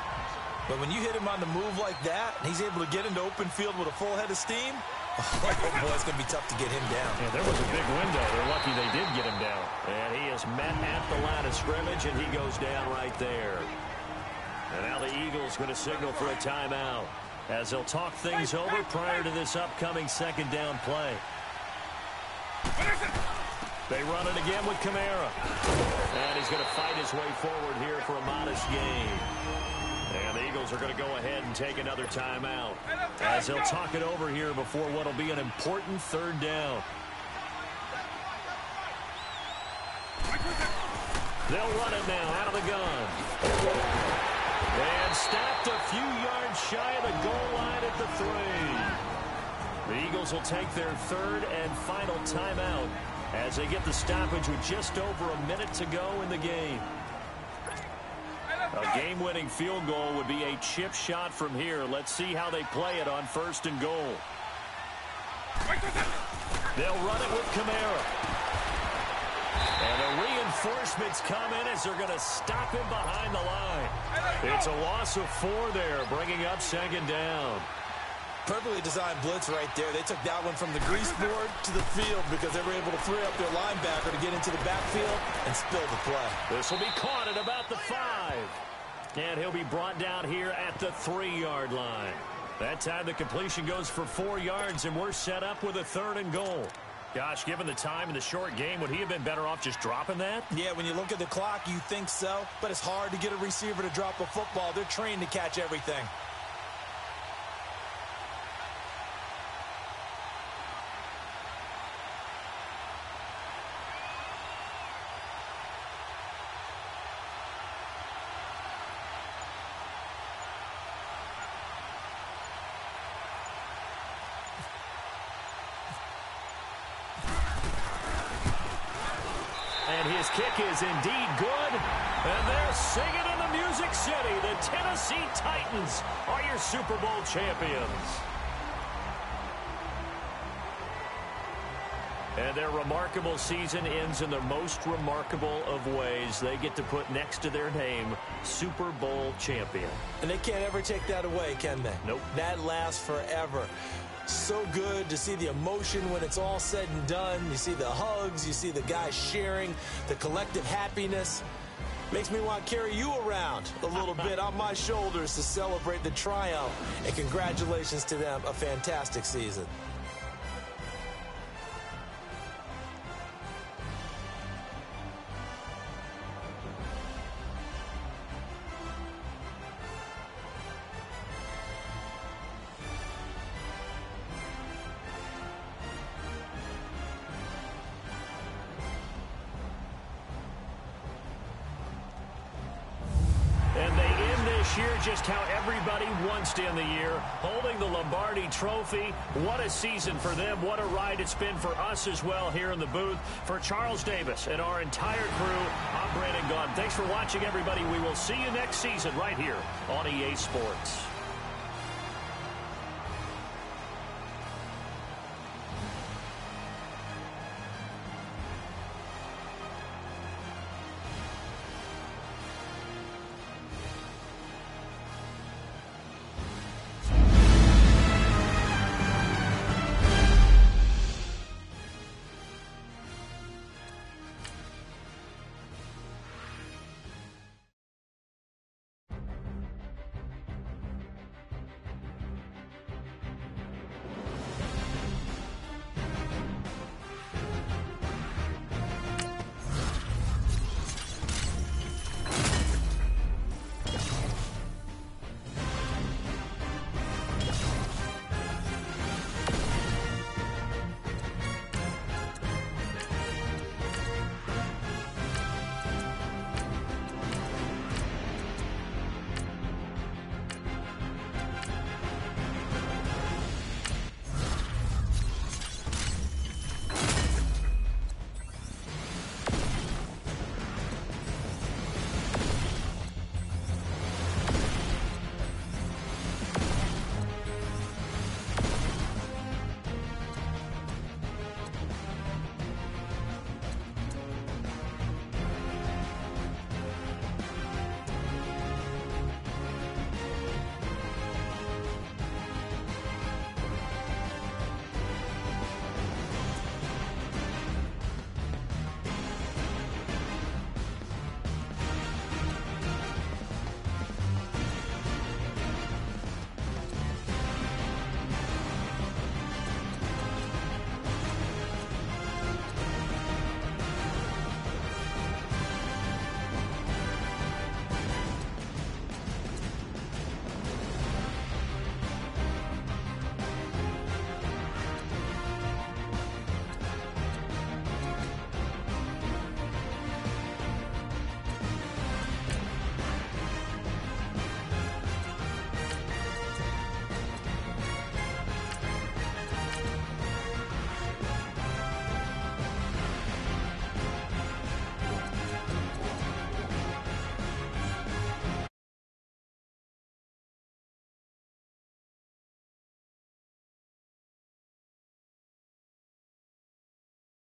But when you hit him on the move like that, and he's able to get into open field with a full head of steam, oh boy, it's going to be tough to get him down.
Yeah, there was a big window. They're lucky they did get him down. And he is met at the line of scrimmage, and he goes down right there. And now the Eagles going to signal for a timeout, as they'll talk things over prior to this upcoming second down play. They run it again with Kamara. And he's going to fight his way forward here for a modest gain. And the Eagles are going to go ahead and take another timeout, as they'll talk it over here before what will be an important third down. They'll run it now out of the gun. And stopped a few yards shy of the goal line at the 3. The Eagles will take their third and final timeout as they get the stoppage with just over a minute to go in the game. A game-winning field goal would be a chip shot from here. Let's see how they play it on first and goal. They'll run it with Kamara. And the reinforcements come in as they're going to stop him behind the line. It's a loss of 4 there, bringing up second down.
Perfectly designed blitz right there. They took that one from the grease board to the field because they were able to free up their linebacker to get into the backfield and spill the play.
This will be caught at about the 5. And he'll be brought down here at the 3-yard line. That time the completion goes for 4 yards, and we're set up with a 3rd and goal. Gosh, given the time and the short game, would he have been better off just dropping that?
Yeah, when you look at the clock, you think so. But it's hard to get a receiver to drop a football. They're trained to catch everything.
his kick is indeed good. And they're singing in the Music City. The Tennessee Titans are your Super Bowl champions. And their remarkable season ends in the most remarkable of ways. They get to put next to their name, Super Bowl champion.
And they can't ever take that away, can they?
Nope.
That lasts forever. So good to see the emotion when it's all said and done. You see the hugs, you see the guys sharing, the collective happiness. Makes me want to carry you around a little bit on my shoulders to celebrate the triumph. And congratulations to them, a fantastic season.
Year just how everybody wants to end the year, holding the Lombardi Trophy. What a season for them. What a ride it's been for us as well here in the booth. For Charles Davis and our entire crew, I'm Brandon Gaudin. Thanks for watching, everybody. We will see you next season right here on EA Sports.